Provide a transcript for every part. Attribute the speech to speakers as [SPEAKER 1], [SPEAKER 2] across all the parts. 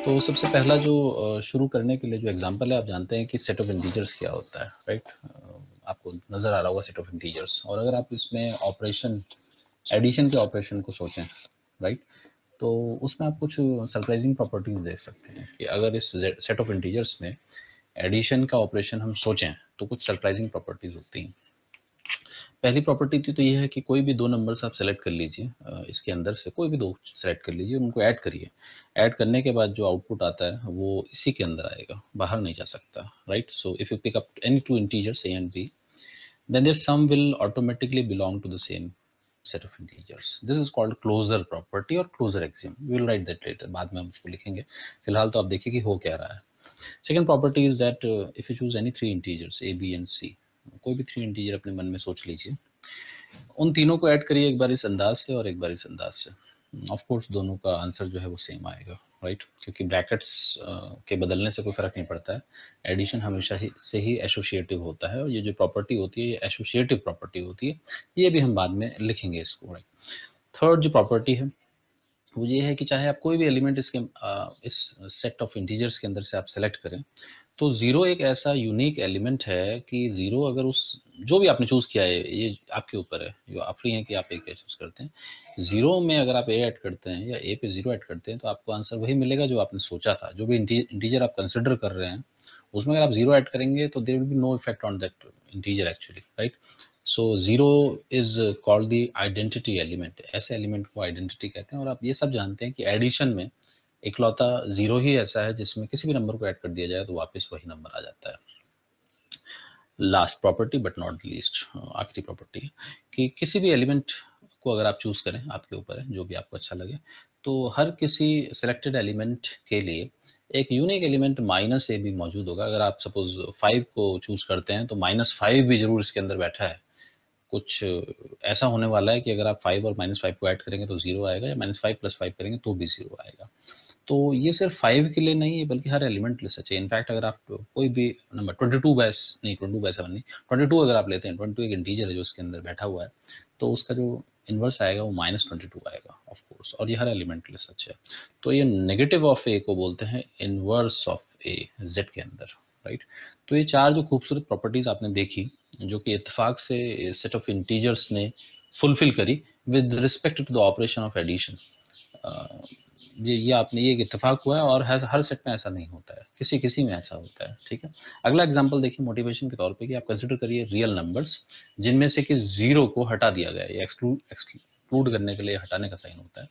[SPEAKER 1] तो सबसे पहला जो शुरू करने के लिए जो एग्जांपल है, आप जानते हैं कि सेट ऑफ इंटीजर्स क्या होता है, राइट? आपको नजर आ रहा होगा सेट ऑफ इंटीजर्स। और अगर आप इसमें ऑपरेशन एडिशन के ऑपरेशन को सोचें, राइट, तो उसमें आप कुछ सरप्राइजिंग प्रॉपर्टीज देख सकते हैं कि अगर इस सेट ऑफ इंटीजर्स में एडिशन का ऑपरेशन हम सोचें तो कुछ सरप्राइजिंग प्रॉपर्टीज होती हैं। पहली प्रॉपर्टी थी तो ये है कि कोई भी दो नंबर्स आप सेलेक्ट कर लीजिए, इसके अंदर से कोई भी दो सेलेक्ट कर लीजिए, उनको ऐड करिए। ऐड करने के बाद जो आउटपुट आता है वो इसी के अंदर आएगा, बाहर नहीं जा सकता, right? So if you pick up any two integers a and b, then their sum will automatically belong to the same set of integers. This is called closure property और closure axiom. We will write that later, बाद में हम उसको लिखेंगे। फिलहाल तो आप देखिए कि हो क्या रहा है। Second property is that if you choose any three integers a, b and c, कोई भी थ्री इंटीजर अपने मन में सोच लीजिए, उन तीनों को ऐड करिए, एक बार इस अंदाज से और एक बार इस अंदाज से। ऑफ कोर्स दोनों का आंसर जो है वो सेम आएगा, राइट? क्योंकि ब्रैकेट्स के बदलने से कोई फर्क नहीं पड़ता है। एडिशन हमेशा ही से ही एसोसिएटिव होता है, और ये जो प्रॉपर्टी होती है ये एसोसिएटिव प्रॉपर्टी होती है। ये भी हम बाद में लिखेंगे इसको, राइट? थर्ड जो प्रॉपर्टी है वो ये है कि चाहे आप कोई भी एलिमेंट इसके इस सेट ऑफ इंटीजर्स के अंदर से आप सेलेक्ट करें, तो जीरो एक ऐसा यूनिक एलिमेंट है कि जीरो अगर उस जो भी आपने चूज किया है, ये आपके ऊपर है, जो आप फ्री हैं कि आप ए क्या चूज करते हैं। जीरो में अगर आप ए ऐड करते हैं या ए पे जीरो ऐड करते हैं तो आपको आंसर वही मिलेगा जो आपने सोचा था। जो भी इंटीजर आप कंसिडर कर रहे हैं उसमें अगर आप जीरो ऐड करेंगे तो there will be no effect on that integer actually, right? So zero is called the identity element. ऐसे एलिमेंट को आइडेंटिटी कहते हैं। और आप ये सब जानते हैं कि एडिशन में इकलौता जीरो ही ऐसा है जिसमें किसी भी नंबर को ऐड कर दिया जाए तो वापस वही नंबर आ जाता है। Last property but not least, आखिरी प्रॉपर्टी कि किसी भी एलिमेंट को अगर आप चूज करें, आपके ऊपर है, जो भी आपको अच्छा लगे, तो हर किसी सिलेक्टेड एलिमेंट के लिए एक यूनिक एलिमेंट माइनस ए भी मौजूद होगा। अगर आप सपोज 5 को चूज करते हैं तो -5 भी जरूर इसके अंदर बैठा है। कुछ ऐसा होने वाला है कि अगर आप 5 और -5 को ऐड करेंगे तो जीरो आएगा, या -5 + 5 करेंगे तो भी जीरो आएगा। तो ये सिर्फ 5 के लिए नहीं है बल्कि हर एलिमेंट के लिए सच है। इनफैक्ट अगर आप कोई भी नंबर 22/7 नहीं, 22 अगर आप लेते हैं, 22 एक इंटीजर है जो इसके अंदर बैठा हुआ है, तो उसका जो इनवर्स आएगा वो -22 आएगा, ऑफ कोर्स। और ये हर एलिमेंट के लिए सच है। तो ये नेगेटिव ऑफ ए को बोलते हैं इनवर्स ऑफ ए जेड के अंदर, राइट? तो ये चार जो खूबसूरत प्रॉपर्टीज आपने देखी, जो कि इत्तेफाक से सेट ऑफ इंटीजर्स ने फुलफिल करी with respect to the operation of addition. ये आपने ये एक इत्तेफाक हुआ है, और हर सेट में ऐसा नहीं होता है, किसी किसी में ऐसा होता है, ठीक है? अगला एग्जांपल देखिए मोटिवेशन के तौर पे कि आप कंसिडर करिए रियल नंबर्स जिनमें से कि जीरो को हटा दिया गया है। एक्सक्लूड करने के लिए हटाने का साइन होता है,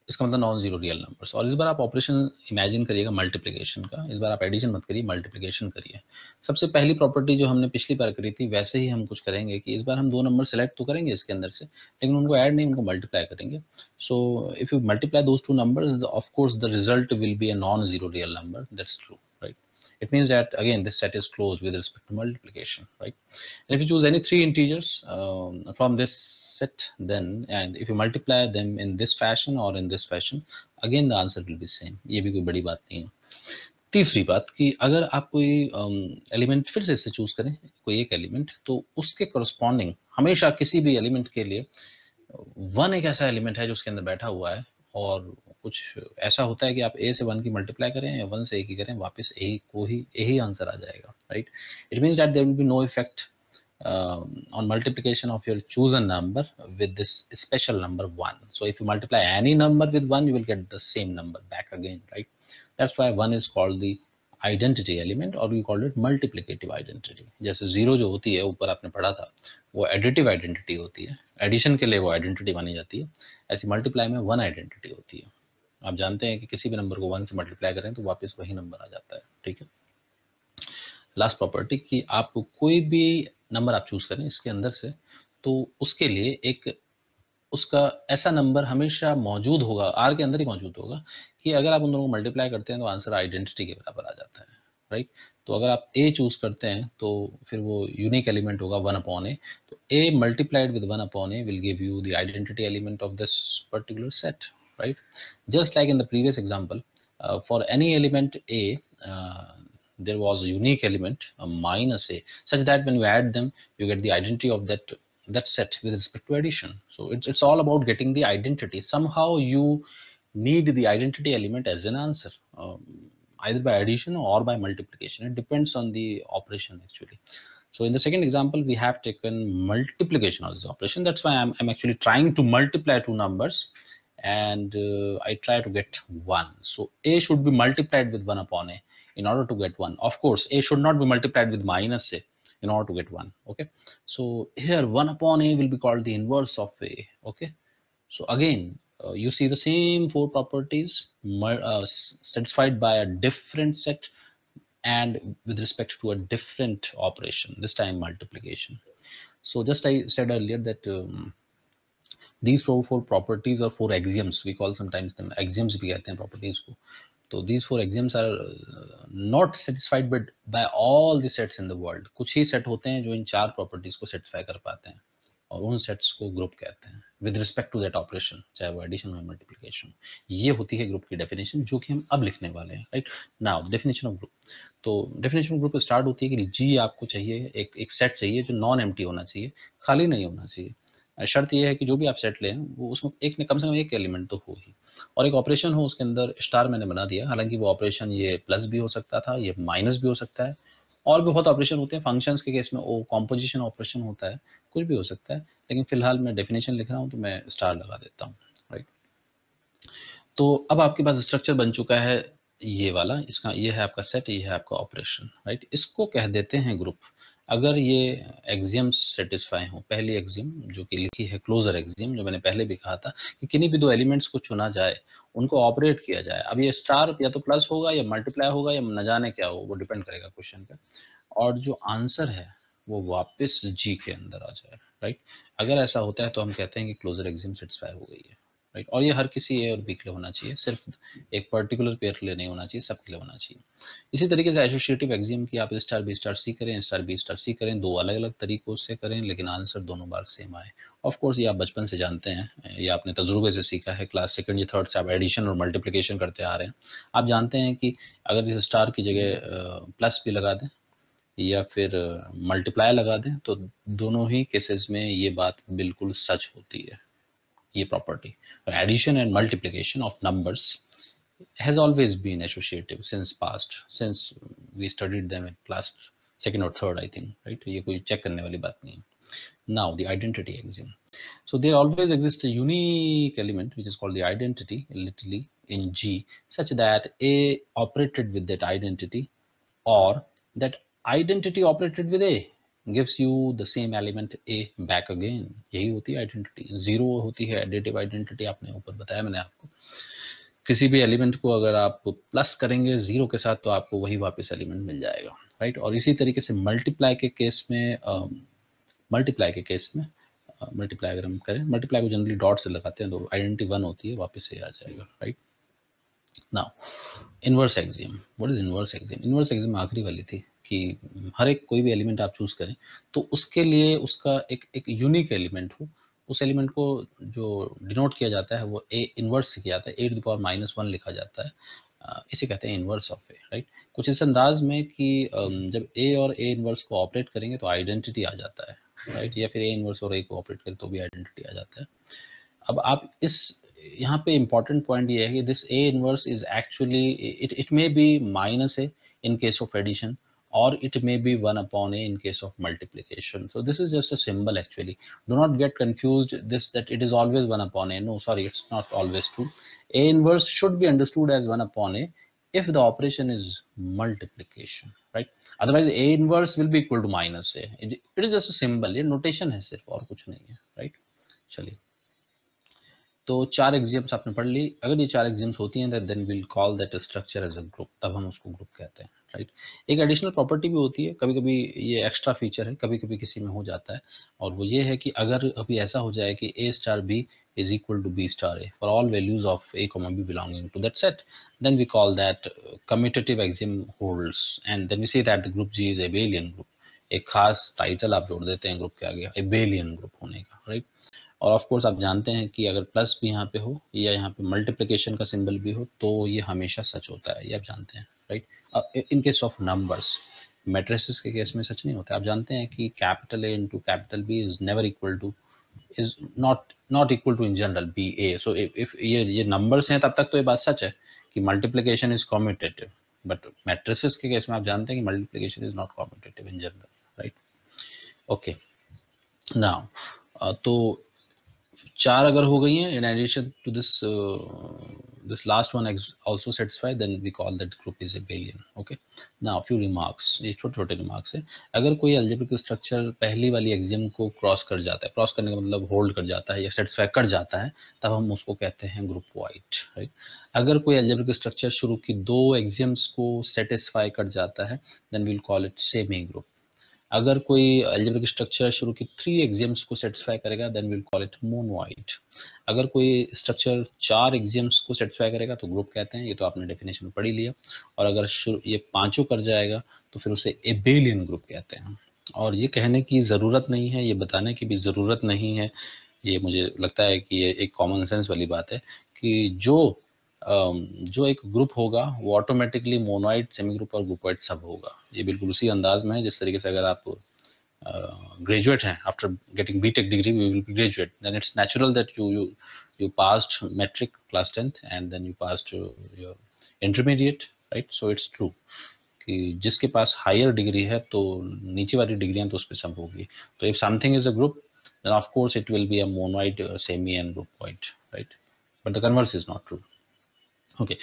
[SPEAKER 1] इसका मतलब नॉन जीरो रियल नंबर्स। और इस बार आप ऑपरेशन इमेजिन करिएगा मल्टीप्लिकेशन का। इस बार आप एडिशन मत करिए, मल्टीप्लिकेशन करिए। सबसे पहली प्रॉपर्टी जो हमने पिछली बार करी थी वैसे ही हम कुछ करेंगे कि इस बार हम दो नंबर सेलेक्ट तो करेंगे इसके अंदर से, लेकिन उनको ऐड नहीं, उनको मल्टीप्लाई करेंगे। सो if you multiply those two numbers, of course the result will be a non zero real number, that's true, right? It means that again this set is closed with respect to multiplication, right? And if you choose any three integers from this set, then and if you multiply them in this fashion or in this fashion, again the answer will be same. ये भी कोई बड़ी बात नहीं है। तीसरी बात कि अगर आप कोई एलिमेंट फिर से इससे चूज करें, कोई एक एलिमेंट, तो उसके करस्पॉन्डिंग हमेशा किसी भी एलिमेंट के लिए वन एक ऐसा एलिमेंट है जो उसके अंदर बैठा हुआ है। और कुछ ऐसा होता है कि आप ए से वन की मल्टीप्लाई करें या वन से ए की करें, वापस ए को ही ए ही आंसर आ जाएगा, right? It means that there will be no effect on multiplication of your chosen number with this special number 1. So if you multiply any number with 1, you will get the same number back again, right? That's why 1 is called the identity element, और we called it multiplicative identity. जैसे zero जो होती है ऊपर आपने पढ़ा था वो एडिटिव आइडेंटिटी होती है, एडिशन के लिए वो आइडेंटिटी मानी जाती है। ऐसी मल्टीप्लाई में वन आइडेंटिटी होती है। आप जानते हैं कि किसी भी नंबर को वन से मल्टीप्लाई करें तो वापस वही नंबर आ जाता है, ठीक है? लास्ट प्रॉपर्टी कि आप कोई भी नंबर आप चूज करें इसके अंदर से, तो उसके लिए एक उसका ऐसा नंबर हमेशा मौजूद होगा, आर के अंदर ही मौजूद होगा, कि अगर आप उन दोनों को मल्टीप्लाई करते हैं तो आंसर आइडेंटिटी के बराबर आ जाता है, राइट? तो अगर आप ए चूज करते हैं तो फिर वो यूनिक एलिमेंट होगा 1/a। तो a multiplied with 1/a will give you the identity element of this particular set, right? Just like in the previous example, for any element a, there was a unique element -a, such that when you add them you get the identity of that set with respect to addition. So it's all about getting the identity. Somehow you need the identity element as an answer, either by addition or by multiplication. It depends on the operation actually. So in the second example, we have taken multiplication of this operation. That's why I'm actually trying to multiply two numbers, and I try to get 1. So a should be multiplied with 1 upon a in order to get 1. Of course, a should not be multiplied with minus a in order to get 1. Okay. So here 1 upon a will be called the inverse of a. Okay. So again, you see the same four properties satisfied by a different set and with respect to a different operation, this time multiplication. So just I said earlier that these four properties or four axioms, we call sometimes them axioms भी कहते हैं properties को. So these four axioms are not satisfied by all the sets in the world. कुछ ही set होते हैं जो इन चार properties को satisfy कर पाते हैं और उन सेट्स को ग्रुप कहते हैं with respect to that operation, चाहे वो एडिशन हो मल्टीप्लिकेशन. ये होती है ग्रुप की डेफिनेशन जो कि हम अब लिखने वाले हैं. Right now definition of group. तो डेफिनेशन ऑफ ग्रुप स्टार्ट होती है कि जी आपको चाहिए एक सेट चाहिए जो नॉन एम्प्टी होना चाहिए, खाली नहीं होना चाहिए. शर्त ये है कि जो भी आप सेट लें वो उसमें एक में कम से कम एक एलिमेंट तो हो ही, और एक ऑपरेशन हो उसके अंदर. स्टार मैंने बना दिया, हालांकि वो ऑपरेशन ये प्लस भी हो सकता था, ये माइनस भी हो सकता है, और भी बहुत ऑपरेशन होते हैं. फंक्शंस के केस में वो कॉम्पोजिशन ऑपरेशन होता है, कुछ भी हो सकता है, लेकिन फिलहाल मैं डेफिनेशन लिख रहा हूं तो मैं स्टार लगा देता हूं. राइट. तो अब आपके पास स्ट्रक्चर बन चुका है ये वाला, इसका ये है आपका सेट, ये है आपका ऑपरेशन. राइट. इसको कह देते हैं ग्रुप अगर ये एक्सियम्स सेटिस्फाई हो. पहली एक्सियम जो कि लिखी है क्लोजर एक्सियम, जो मैंने पहले भी कहा था कि किन्हीं भी दो एलिमेंट्स को चुना जाए, उनको ऑपरेट किया जाए. अब ये स्टार या तो प्लस होगा या मल्टीप्लाई होगा या न जाने क्या हो, वो डिपेंड करेगा क्वेश्चन पे, और जो आंसर है वो वापस जी के अंदर आ जाए. राइट. अगर ऐसा होता है तो हम कहते हैं कि क्लोजर एक्सियम सेटिस्फाई हो गई है. राइट. और ये हर किसी ए और बी के लिए होना चाहिए, सिर्फ एक पर्टिकुलर पेयर के लिए नहीं होना चाहिए, सबके लिए होना चाहिए. इसी तरीके से एसोसिएटिव एक्सियम की आप स्टार बी स्टार सी करें, स्टार बी स्टार सी करें, दो अलग अलग तरीकों से करें, लेकिन आंसर दोनों बार सेम आए. ऑफ कोर्स ये आप बचपन से जानते हैं, ये आपने तजुर्बे से सीखा है. क्लास सेकंड या थर्ड से आप एडिशन और मल्टीप्लिकेशन करते आ रहे हैं. आप जानते हैं कि अगर इस स्टार की जगह प्लस भी लगा दें या फिर मल्टीप्लाई लगा दें तो दोनों ही केसेस में ये बात बिल्कुल सच होती है, ये property. Addition and multiplication of numbers has always been associative since past, since we studied them in class second or third, I think. Right. ये कोई चेक करने वाली बात नहीं है. Now the identity axiom. So there always exists a unique element which is called the identity, literally in G, such that A operated with that identity or that identity operated with A gives you the same element A back again. यही होती है identity. Zero होती है additive identity, आपने ऊपर बताया मैंने आपको. किसी भी एलिमेंट को अगर आप प्लस करेंगे जीरो के साथ तो आपको वही वापस एलिमेंट मिल जाएगा. राइट. और इसी तरीके से मल्टीप्लाई के केस में मल्टीप्लाई अगर हम करें, मल्टीप्लाई को जनरली डॉट से लगाते हैं तो आइडेंटिटी 1 होती है, वापस से आ जाएगा. Right. Now inverse axiom. What is inverse axiom? Inverse axiom आखिरी वाली थी कि हर एक कोई भी एलिमेंट आप चूज करें तो उसके लिए उसका एक यूनिक एलिमेंट हो. उस एलिमेंट को जो डिनोट किया जाता है वो ए इनवर्स से किया जाता है, ए टू द पावर -1 लिखा जाता है. इसे कहते हैं इनवर्स ऑफ ए. राइट. कुछ इस अंदाज में कि जब ए और ए इनवर्स को ऑपरेट करेंगे तो आइडेंटिटी आ जाता है. राइट. या फिर ए इनवर्स और ए को ऑपरेट करें तो भी आइडेंटिटी आ जाता है. अब आप इस यहाँ पे इम्पोर्टेंट पॉइंट ये है कि this a inverse is actually it may be minus a in case of addition, or it may be 1 upon a in case of multiplication. So this is just a symbol actually. Do not get confused that it is always 1 upon a. No, sorry, it's not always true. A inverse should be understood as 1 upon a if the operation is multiplication, right? Otherwise A inverse will be equal to minus a. It is just a symbol, ये notation है सिर्फ, और कुछ नहीं है. right? चलिए, तो चार एग्जियम्स आपने पढ़ ली. अगर ये चार एग्जियम्स होती हैं then will call that structure as a group, तब हम उसको ग्रुप कहते हैं. राइट. एक एडिशनल प्रॉपर्टी भी होती है, कभी कभी ये एक्स्ट्रा फीचर है, कभी कभी किसी में हो जाता है, और वो ये है कि अगर अभी ऐसा हो जाए कि a star b is equal to b star a for all values of a comma b belonging to that set, then we call that commutative axiom holds, and then we say that the group G is abelian group. एक खास title आप जोड़ देते हैं group के आगे, abelian group होने का. राइट. और ऑफ कोर्स आप जानते हैं कि अगर प्लस भी यहाँ पे हो या यहाँ पे मल्टीप्लिकेशन का सिंबल भी हो तो ये हमेशा सच होता है, ये आप जानते हैं. Right. In case of numbers, matrices के केस में सच नहीं होता. आप जानते हैं कि capital A into capital B is never equal to is not equal to in general B A. So if ये नंबर्स हैं तब तक तो ये बात सच है कि multiplication is commutative, but matrices के केस में आप जानते हैं कि multiplication is not commutative in general, right. Okay, now तो 4 अगर हो गई हैं, in addition to this last one also satisfied, then we call that group is abelian. Okay, now few remarks, ये छोटे छोटे रिमार्क्स है. अगर कोई algebraic स्ट्रक्चर पहली वाली एक्सियम को क्रॉस कर जाता है, क्रॉस करने का मतलब होल्ड कर जाता है या सेटिस्फाई कर जाता है, तब हम उसको कहते हैं ग्रुप वाइड, राइट. अगर कोई algebraic स्ट्रक्चर शुरू की 2 एक्सियम्स को सेटिस्फाई कर जाता है, then we'll call it semi group. अगर कोई अलजेब्रिक स्ट्रक्चर शुरू की 3 एक्सियम्स को सेटिस्फाई करेगा, then will call it monoid. अगर कोई स्ट्रक्चर 4 एक्सियम्स को सेटिस्फाई करेगा तो ग्रुप कहते हैं. ये तो आपने डेफिनेशन में पढ़ ही लिया. और अगर ये 5 कर जाएगा तो फिर उसे एबेलियन ग्रुप कहते हैं. और ये कहने की ज़रूरत नहीं है, ये बताने की भी ज़रूरत नहीं है, ये मुझे लगता है कि ये एक कॉमन सेंस वाली बात है कि जो एक ग्रुप होगा वो ऑटोमेटिकली मोनोइड, सेमी ग्रुप और ग्रुपवाइड सब होगा. ये बिल्कुल उसी अंदाज में है जिस तरीके से अगर आप ग्रेजुएट हैं, after getting BTech degree we will be graduate, then it's natural that you passed metric class 10th and then you passed your intermediate, right. So it's true कि जिसके पास हायर डिग्री है तो नीचे वाली डिग्रियां तो उस पर सब होगी. तो if something is a group then of course it will be a monoid, semi and groupoid, right. But the converse is not true. Okay,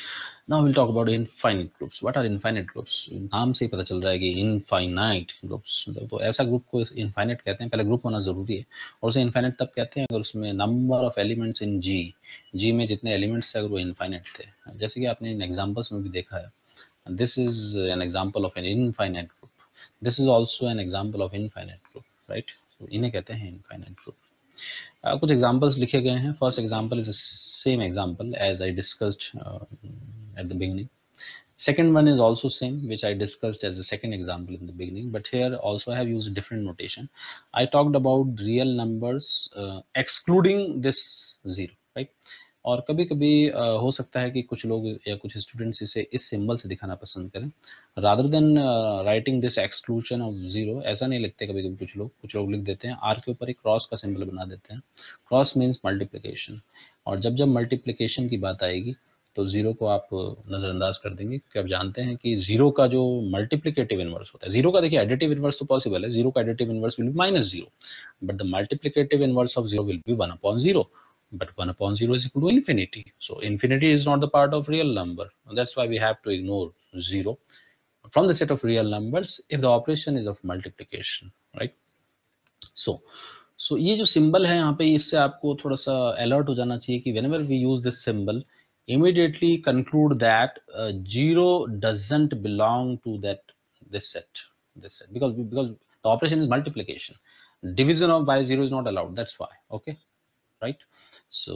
[SPEAKER 1] now we'll talk about infinite groups. What are infinite groups? नाम से ही पता चल रहा है कि infinite groups, तो ऐसा group को infinite कहते हैं. पहले ग्रुप होना जरूरी है और उसे infinite तब कहते हैं अगर उसमें number of elements in G में जितने एलिमेंट्स थे अगर वो infinite थे. जैसे कि आपने इन एग्जांपल्स में भी देखा है. This is an example of an infinite group. This is also an example of infinite group, right? So इन्हें कहते हैं infinite group. कुछ एग्जांपल्स लिखे गए हैं. First example is same example as I discussed at the beginning. Second one is also same, which I discussed as a second example in the beginning, but here also I have used different notation. I talked about real numbers excluding this 0, right. और कभी कभी हो सकता है कि कुछ लोग या कुछ स्टूडेंट्स इसे इस सिंबल से दिखाना पसंद करें, rather than writing this exclusion of 0. ऐसा नहीं लिखते कभी कभी कुछ लोग लिख देते हैं आर के ऊपर एक क्रॉस का सिंबल बना देते हैं. क्रॉस मीन्स मल्टीप्लिकेशन, और जब मल्टीप्लिकेशन की बात आएगी तो 0 को आप नज़रअंदाज कर देंगे क्योंकि आप जानते हैं कि 0 का जो मल्टीप्लिकेटिव इनवर्स होता है, 0 का देखिए एडिटिव इनवर्स तो पॉसिबल है, 0 का additive inverse will be -0, but the multiplicative inverse of 0 will be 1/0. But 1/0 is equal to infinity. So infinity is not the part of real number. That's why we have to ignore 0 from the set of real numbers if the operation is of multiplication, right? So ये जो symbol है यहाँ पे, इससे आपको थोड़ा सा alert हो जाना चाहिए कि whenever we use this symbol, immediately conclude that 0 doesn't belong to this set, because the operation is multiplication. Division of by 0 is not allowed. That's why. Okay, right? सो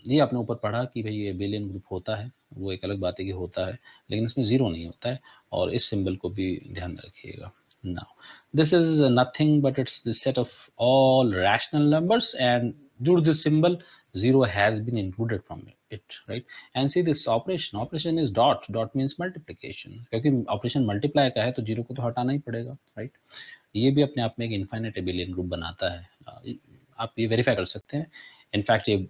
[SPEAKER 1] ये आपने ऊपर पढ़ा कि भाई ये एबेलियन ग्रुप होता है, वो एक अलग बात है कि होता है, लेकिन इसमें 0 नहीं होता है. और इस सिंबल को भी ध्यान में रखिएगा. Now this is nothing but it's the set of all rational numbers and due to this symbol 0 has been included from it, right. And see this operation is dot means multiplication, क्योंकि operation multiply का है तो 0 को तो हटाना ही पड़ेगा, right. ये भी अपने आप में एक इनफाइनाइट एबेलियन ग्रुप बनाता है. आप ये वेरीफाई कर सकते हैं. इनफैक्ट ये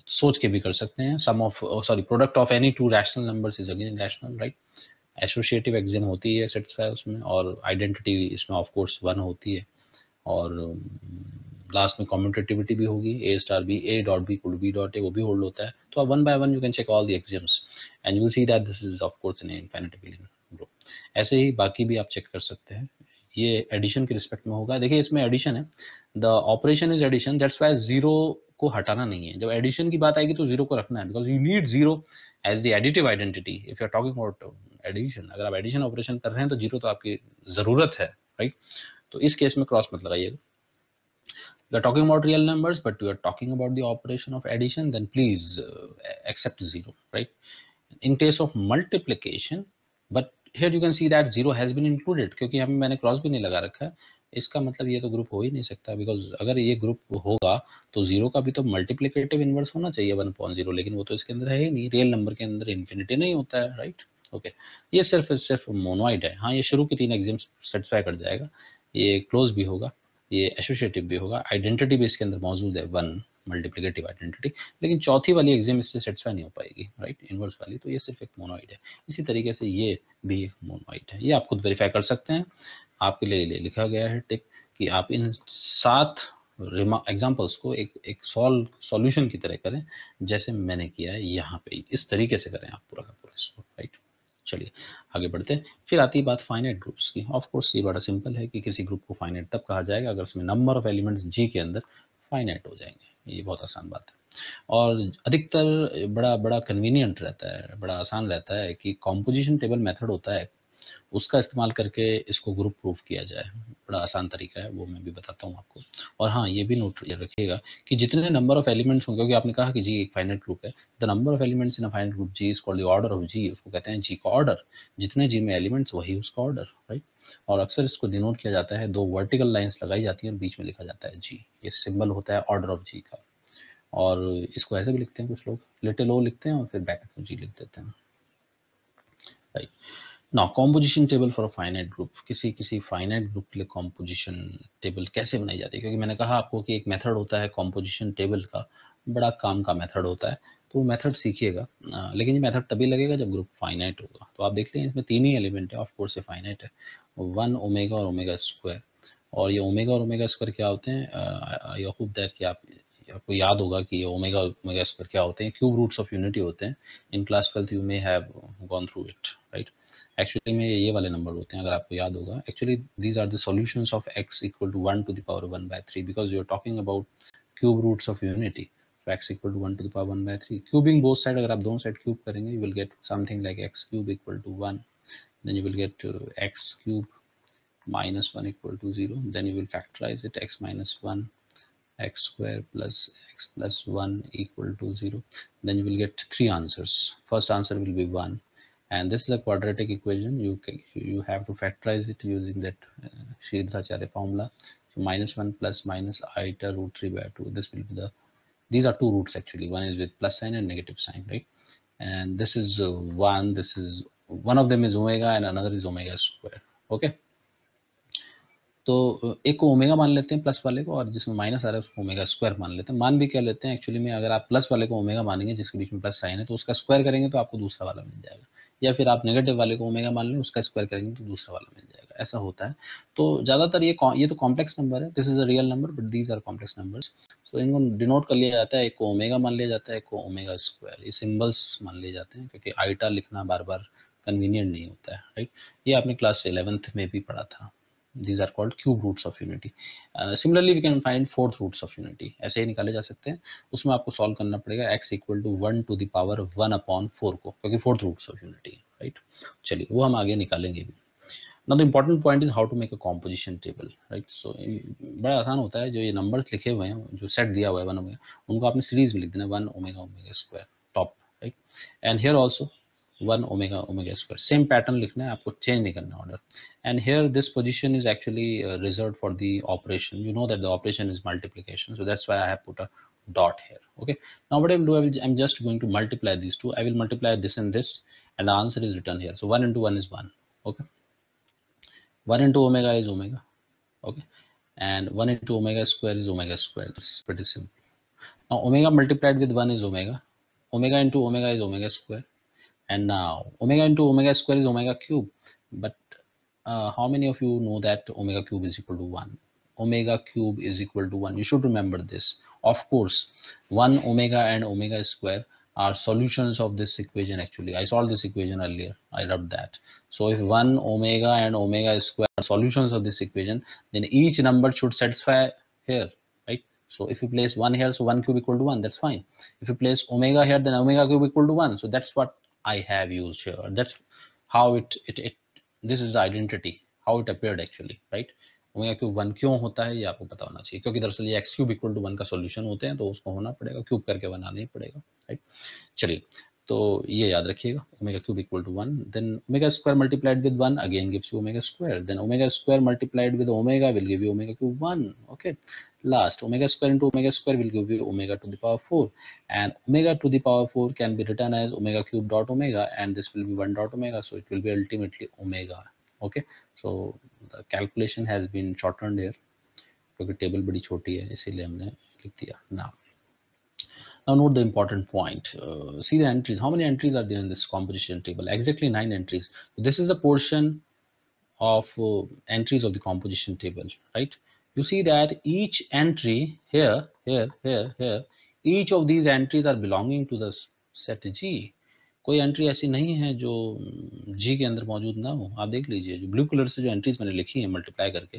[SPEAKER 1] सोच के भी कर सकते हैं. Product of any 2 rational numbers is again rational, right. Associative axiom होती है सेटिस्फाई उसमें, और आइडेंटिटी इसमें ऑफ कोर्स 1 होती है, और लास्ट में कम्यूटेटिविटी भी होगी. A star b, a dot b equal to b dot a, वो भी होल्ड होता है. तो आप 1 by 1 you can check all the axioms and you will see that this is of course an infinite abelian group. ऐसे ही बाकी भी आप चेक कर सकते हैं. ये एडिशन के रिस्पेक्ट में होगा. देखिए इसमें एडिशन है, the operation is addition, that's why 0 को हटाना नहीं है. जब एडिशन की बात आएगी तो 0 को रखना है, because you need 0 as the additive identity if you are talking about addition. अगर आप एडिशन ऑपरेशन कर रहे हैं तो 0 तो आपकी जरूरत है, राइट. तो इस केस में क्रॉस मत लगाइएगा. We are talking about real numbers, but we are talking about the operation of addition, then please accept 0, right. In case of multiplication, but here you can see that 0 has been included, क्योंकि यहाँ मैंने cross भी नहीं लगा रखा है. इसका मतलब ये तो ग्रुप हो ही नहीं सकता, बिकॉज अगर ये ग्रुप होगा तो 0 का भी तो मल्टीप्लिकेटिव इनवर्स होना चाहिए 1/0, लेकिन वो तो इसके अंदर है ही नहीं. रियल नंबर के अंदर इन्फिनिटी नहीं होता है, राइट. ओके, ये सिर्फ मोनोइड है. हाँ, ये शुरू की 3 एक्सियम्स सेटिस्फाई कर जाएगा, ये क्लोज भी होगा, ये एसोसिएटिव भी होगा, आइडेंटिटी भी इसके अंदर मौजूद है, 1 मल्टीप्लिकेटिव आइडेंटिटी, लेकिन चौथी वाली एग्जाम इससे सेटिस्फाई नहीं हो पाएगी, राइट, इनवर्स वाली, तो ये सिर्फ एक मोनोइड है। इसी तरीके से ये भी एक मोनोइड है, ये आप खुद वेरीफाई कर सकते हैं। आपके लिए लिखा गया है टिक कि आप इन 7 एग्जाम्पल्स को एक सॉल्यूशन की तरह करें, जैसे मैंने किया है यहाँ पे, इस तरीके से करें आप पूरा का पूरा इसको, राइट। चलिए आगे बढ़ते हैं। फिर आती है बात फाइनाइट ग्रुप्स की। ऑफ कोर्स ये बड़ा सिंपल है कि किसी ग्रुप को फाइनाइट तब कहा जाएगा अगर उसमें नंबर ऑफ एलिमेंट्स जी के अंदर फाइनाइट हो जाएंगे, ये बहुत आसान बात है। और अधिकतर बड़ा बड़ा कन्वीनियंट रहता है, बड़ा आसान रहता है कि कॉम्पोजिशन टेबल मेथड होता है, उसका इस्तेमाल करके इसको ग्रुप प्रूफ किया जाए। बड़ा आसान तरीका है, वो मैं भी बताता हूँ आपको। और हाँ, ये भी नोट रखिएगा कि जितने नंबर ऑफ एलिमेंट्स होंगे, क्योंकि आपने कहा कि जी एक फाइनाइट ग्रुप है, the number of elements in a finite group G is called the order of G, उसको कहते हैं जी का ऑर्डर। जितने जी में एलिमेंट्स वही उसका ऑर्डर, राइट। और अक्सर इसको डिनोट किया जाता है, 2 वर्टिकल लाइंस लगाई जाती हैं और बीच में लिखा जाता है जी, ये सिंबल होता है ऑर्डर ऑफ जी का। और इसको ऐसे भी लिखते हैं कुछ लोग, लिटिल ओ लिखते हैं और फिर ब्रैकेट में जी लिख देते हैं, right. Now composition table for a finite group, किसी फाइनाइट ग्रुप के लिए कॉम्पोजिशन टेबल कैसे बनाई जाती है, क्योंकि मैंने कहा आपको कि एक मेथड होता है कॉम्पोजिशन टेबल का, बड़ा काम का मेथड होता है, तो मेथड सीखिएगा। लेकिन ये मेथड तभी लगेगा जब ग्रुप फाइनाइट होगा। तो आप देखते हैं इसमें 3 ही एलिमेंट है, ऑफ कोर्स ये फाइनाइट है, 1 ओमेगा और ओमेगा स्क्वायर। और ये ओमेगा और ओमेगा स्क्वायर क्या होते हैं, आई होप दैट कि आपको याद होगा कि ये ओमेगा ओमेगा स्क्वायर क्या होते हैं, क्यूब रूट्स ऑफ यूनिटी होते हैं। In class 12 you may have gone through it, right. Actually में ये वाले नंबर होते हैं, अगर आपको याद होगा। Actually these are the solutions of x equal to 1 to the power 1/3, because you are talking about cube roots of unity. so x equal to 1 to the power 1/3, cubing both side, अगर आप दोनों side cube करेंगे you will get something like x cube equal to 1, then you will get x cube minus 1 equal to 0, then you will factorize it, x minus 1 x square plus x plus 1 equal to 0, then you will get 3 answers. First answer will be 1, and this is a quadratic equation. You have to factorize it using that Sridharacharya formula. So minus 1 plus minus iota root 3 by 2, this will be the, these are two roots actually, one is with plus sign and negative sign, right? And this is 1, this is, one of them is omega and another is omega square, okay? तो एक को omega मान लेते हैं plus वाले को, और जिसमें माइनस आ रहा है उसको ओमेगा स्क्वायर मान लेते हैं। मान भी क्या लेते हैं एक्चुअली में, अगर आप प्लस वाले को ओमेगा मानेंगे जिसके बीच में प्लस साइन है, तो उसका स्क्वायर करेंगे तो आपको दूसरा वाला मिल जाएगा, या फिर आप नेगेटिव वाले को ओमेगा मान लें, उसका स्क्वायर करेंगे तो दूसरा वाला मिल जाएगा, ऐसा होता है। तो ज़्यादातर ये तो कॉम्प्लेक्स नंबर है, this is a real number but these are complex numbers. तो इनको डिनोट कर लिया जाता है, एक को ओमेगा मान लिया जाता है, एक को ओमेगा स्क्वायर, ये सिम्बल्स मान लिए जाते हैं, क्योंकि आइटा लिखना बार बार कन्वीनियंट नहीं होता है, राइट। ये आपने क्लास 11th में भी पढ़ा था। These are called cube roots of unity. Similarly we can find fourth roots of unity, ऐसे ही निकाले जा सकते हैं। उसमें आपको सॉल्व करना पड़ेगा x equal to 1 to the power 1/4 को, क्योंकि fourth roots of unity, right. चलिए वो हम आगे निकालेंगे भी। Now the important point is how to make a composition table, right? So बड़ा आसान होता है, जो ये नंबर्स लिखे हुए हैं, जो सेट दिया हुआ है 1 ओमेगा, उनको आपने सीरीज में लिख देना, 1 omega omega square top, right. And here also 1 omega omega square, same pattern लिखना है आपको, चेंज नहीं करना order. and here this position is actually reserved for the operation. You know that the operation is multiplication, so that's why I have put a dot here, okay? Now what I will do, I'm just going to multiply these two. I will multiply this and this, and the answer is written here. So 1 into 1 is 1, okay? 1 into omega is omega, okay? And 1 into omega square is omega square. That's pretty simple. Now omega multiplied with 1 is omega, omega into omega is omega square, and now omega into omega square is omega cube. But how many of you know that omega cube is equal to 1? Omega cube is equal to 1. You should remember this. Of course, 1 omega and omega square are solutions of this equation. Actually, I solved this equation earlier. I rubbed that. So if 1 omega and omega square are solutions of this equation, then each number should satisfy here, right? So if you place 1 here, so 1 cube equal to 1, that's fine. If you place omega here, then omega cube equal to 1. So that's what I have used here. That's how this is the identity, how it appeared actually, right? Omega cube 1 क्यों होता है ये आपको पता होना चाहिए, क्योंकि दरअसल ये x क्यूब इक्वल टू 1 का सॉल्यूशन होते हैं, तो उसको होना पड़ेगा, क्यूब करके बनाना ही पड़ेगा, राइट। चलिए तो ये याद रखिएगा, omega cube equal to 1, then omega square multiplied with 1 again gives you omega square, then omega square multiplied with omega will give you omega cube 1, okay. Last, omega square into omega square will give you omega to the power 4, and omega to the power 4 can be written as omega cube dot omega, and this will be 1 dot omega, so it will be ultimately omega, okay. So the calculation has been shortened here, क्योंकि table बड़ी छोटी है इसीलिए हमने लिख दिया। Now note the important point. See the entries. How many entries are there in this composition table? Exactly 9 entries. This is the portion of entries of the composition table, right? You see that each entry here, each of these entries are belonging to the set G. कोई entry ऐसी नहीं है जो जी के अंदर मौजूद ना हो। आप देख लीजिए जो ब्लू कलर से जो एंट्रीज मैंने लिखी है मल्टीप्लाई करके,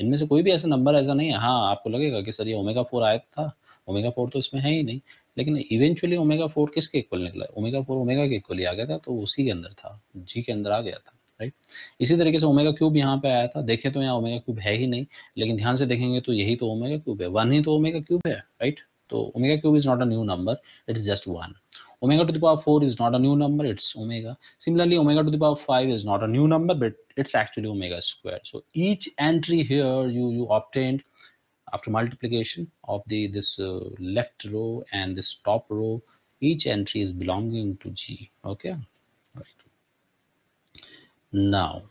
[SPEAKER 1] इनमें से कोई भी ऐसा नंबर ऐसा नहीं है। हाँ, आपको लगेगा कि सर ये ओमेगा 4 आया था, ओमेगा 4 तो इसमें है ही नहीं, लेकिन इवेंचुअली ओमेगा 4 किसके इक्वल निकला? ओमेगा 4 ओमेगा के इक्वल ही आ गया था, तो उसी के अंदर था, जी के अंदर आ गया था, राइट। इसी तरीके से ओमेगा क्यूब यहाँ पे आया था, देखें तो यहाँ ओमेगा क्यूब है ही नहीं, लेकिन ध्यान से देखेंगे तो यही तो ओमेगा क्यूब है, 1 ही तो ओमेगा क्यूब है, राइट। तो omega cube is not a new number, it is just 1. Omega to the power 4 is not a new number, it's omega. Similarly, omega to the power 5 is not a new number, but it's actually omega squared. So each entry here you obtained after multiplication of this left row and this top row, each entry is belonging to G. Okay, right. Now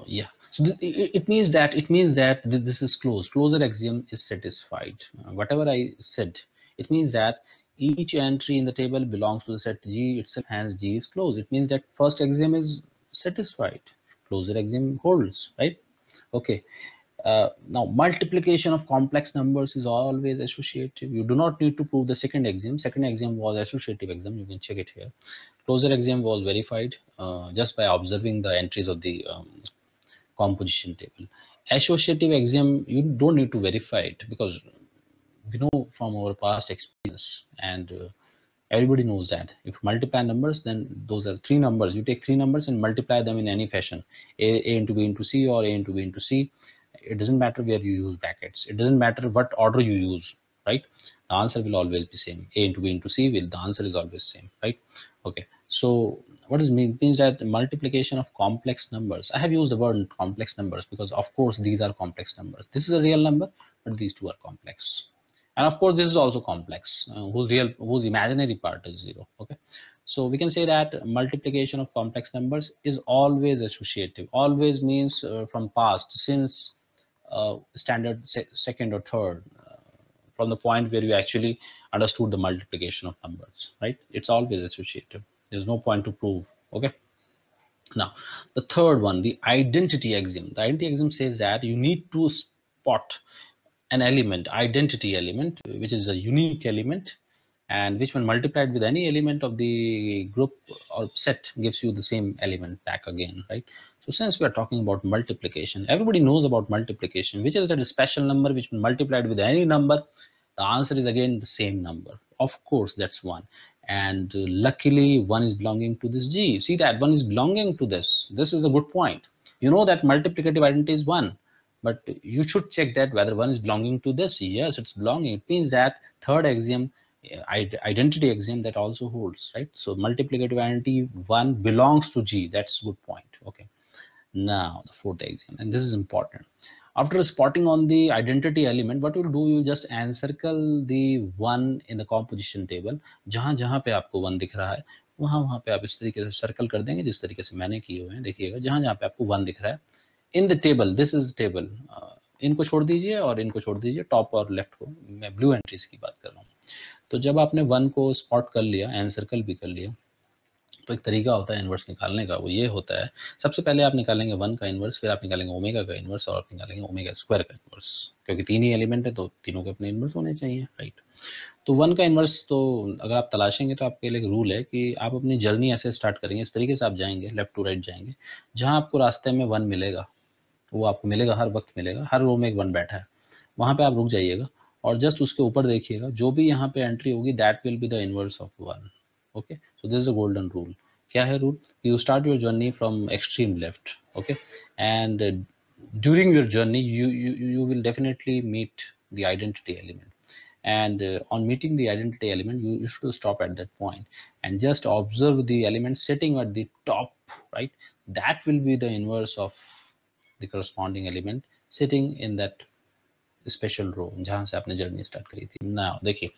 [SPEAKER 1] yeah, so it means that this is closed. Closure axiom is satisfied. Whatever I said, it means that each entry in the table belongs to the set G itself, hence G is closed. It means that first axiom is satisfied, closure axiom holds, right? Okay. Now multiplication of complex numbers is always associative. You do not need to prove the second axiom. Second axiom was associative axiom, you can check it here. Closure axiom was verified just by observing the entries of the composition table. Associative axiom, you don't need to verify it, because we know from our past experience, and everybody knows that if you multiply numbers, then those are three numbers. You take three numbers and multiply them in any fashion, a into b into c or a into b into c. It doesn't matter where you use brackets, it doesn't matter what order you use, right? The answer will always be same. A into b into c, will the answer is always same, right? Okay, so what does means that multiplication of complex numbers, I have used the word complex numbers because of course these are complex numbers. This is a real number, but these two are complex, and of course this is also complex, whose imaginary part is 0. Okay, so we can say that multiplication of complex numbers is always associative. Always means from past, since standard second or third, from the point where you actually understood the multiplication of numbers, right? It's always associative, there's no point to prove. Okay, now the third one, the identity axiom. The identity axiom says that you need to spot an element, identity element, which is a unique element, and which when multiplied with any element of the group or set gives you the same element back again, right? So since we are talking about multiplication, everybody knows about multiplication, which is that special number which when multiplied with any number, the answer is again the same number. Of course, that's 1. And luckily 1 is belonging to this G. See that 1 is belonging to this. This is a good point. You know that multiplicative identity is 1. But you should check that whether 1 is belonging to this. Yes, it's belonging. It means that third axiom, identity axiom, that also holds, right? So multiplicative identity 1 belongs to G. That's a good point. Okay. Now the fourth axiom, and this is important. After spotting on the identity element, what you'll do, you just encircle the 1 in the composition table. जहाँ जहाँ पे आपको 1 दिख रहा है, वहाँ वहाँ पे आप इस तरीके से सर्कल कर देंगे, जिस तरीके से मैंने किए हुए हैं। देखिएगा जहाँ जहाँ पे आपको 1 दिख रहा है in the table, this is table, इनको छोड़ दीजिए और इनको छोड़ दीजिए, टॉप और लेफ्ट को। मैं ब्लू एंट्रीज की बात कर रहा हूँ। तो जब आपने 1 को स्पॉट कर लिया, एनसर्कल भी कर लिया, तो एक तरीका होता है इन्वर्स निकालने का, वो ये होता है, सबसे पहले आप निकालेंगे 1 का इन्वर्स, फिर आप निकालेंगे ओमेगा का इन्वर्स, और आप निकालेंगे ओमेगा स्क्वायर का इन्वर्स, क्योंकि 3 ही एलिमेंट है तो तीनों के अपने इन्वर्स होने चाहिए, राइट। तो 1 का इन्वर्स तो अगर आप तलाशेंगे तो आपके लिए एक रूल है कि आप अपनी जर्नी ऐसे स्टार्ट करेंगे, इस तरीके से आप जाएंगे, लेफ्ट टू राइट जाएंगे, जहाँ आपको रास्ते में 1 मिलेगा, वो आपको मिलेगा, हर वक्त मिलेगा, हर रो में एक 1 बैठा है, वहाँ पे आप रुक जाइएगा और जस्ट उसके ऊपर देखिएगा, जो भी यहाँ पे एंट्री होगी that will be the inverse of 1। Okay, so this is a golden rule. क्या है rule? You start your journey from extreme left, okay, and during your journey you will definitely meet the identity element, and on meeting the identity element you should stop at that point and just observe the element sitting at the top, right? That will be the inverse of the corresponding element sitting in that special row जहां से आपने journey start करी थी ना। देखिए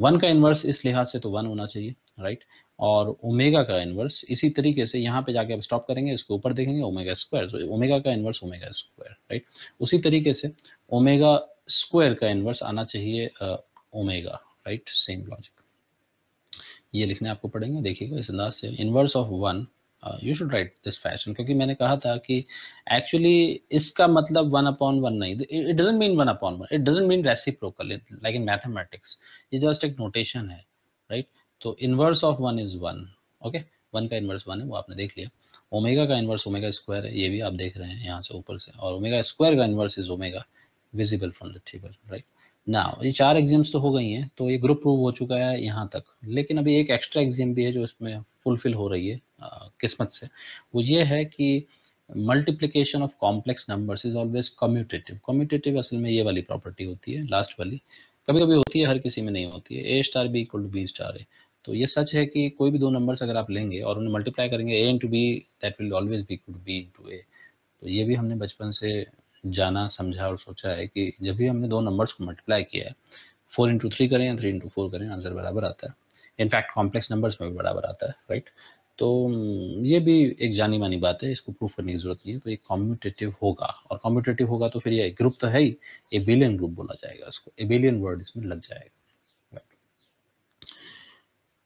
[SPEAKER 1] 1 का inverse इस लिहाज से तो 1 होना चाहिए, राइट, और ओमेगा का इन्वर्स इसी तरीके से यहाँ पे जाके आप स्टॉप करेंगे, इसके ऊपर देखेंगे ओमेगा स्क्वायर, तो ओमेगा का इन्वर्स ओमेगा स्क्वायर, राइट। उसी तरीके से ओमेगा स्क्वायर का इन्वर्स आना चाहिए ओमेगा, राइट, सेम लॉजिक। ये लिखने आपको पड़ेंगे, देखिएगा इस अंदाज से, inverse of 1 you should write this fashion, क्योंकि मैंने कहा था कि एक्चुअली इसका मतलब 1/1 नहीं, it doesn't mean 1/1, it doesn't mean reciprocal like in mathematics, ये जस्ट एक नोटेशन है, राइट। तो इनवर्स ऑफ 1 इज 1, ओके, 1 का इनवर्स 1 है, वो आपने देख लिया। ओमेगा का इनवर्स ओमेगा स्क्वायर है, ये भी आप देख रहे हैं यहाँ से ऊपर से, और ओमेगा स्क्वायर का inverse is omega, visible from the table, right. ना ये 4 एग्जाम्स तो हो गई हैं, तो ये ग्रुप प्रूव हो चुका है यहाँ तक, लेकिन अभी एक एक्स्ट्रा एग्जाम भी है जो इसमें फुलफिल हो रही है किस्मत से। वो ये है कि multiplication of complex numbers is always commutative. Commutative असल में ये वाली प्रॉपर्टी होती है, लास्ट वाली, कभी कभी होती है, हर किसी में नहीं होती है। A star b equal to b star है, तो ये सच है कि कोई भी दो नंबर्स अगर आप लेंगे और उन्हें मल्टीप्लाई करेंगे a into b, that will always be equal to b into a. तो ये भी हमने बचपन से जाना, समझा और सोचा है कि जब भी हमने दो नंबर्स को मल्टीप्लाई किया है, 4 इंटू 3 करें या 3 इंटू 4 करें, आंसर बराबर आता है। इनफैक्ट कॉम्प्लेक्स नंबर्स में भी बराबर आता है, राइट। तो ये भी एक जानी मानी बात है, इसको प्रूफ करने की जरूरत नहीं है। तो ये कॉम्यूटेटिव होगा, और कॉम्यूटेटिव होगा तो फिर ये ग्रुप तो है ही, एबेलियन ग्रुप बोला जाएगा इसको, एबेलियन वर्ड इसमें लग जाएगा।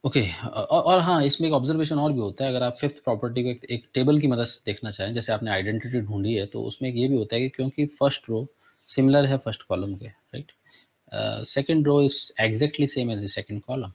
[SPEAKER 1] ओके और हाँ, इसमें एक ऑब्जर्वेशन और भी होता है, अगर आप फिफ्थ प्रॉपर्टी को एक टेबल की मदद से देखना चाहें, जैसे आपने आइडेंटिटी ढूंढी है, तो उसमें एक ये भी होता है कि क्योंकि फर्स्ट रो सिमिलर है फर्स्ट कॉलम के, right, second row is exactly same as the second column,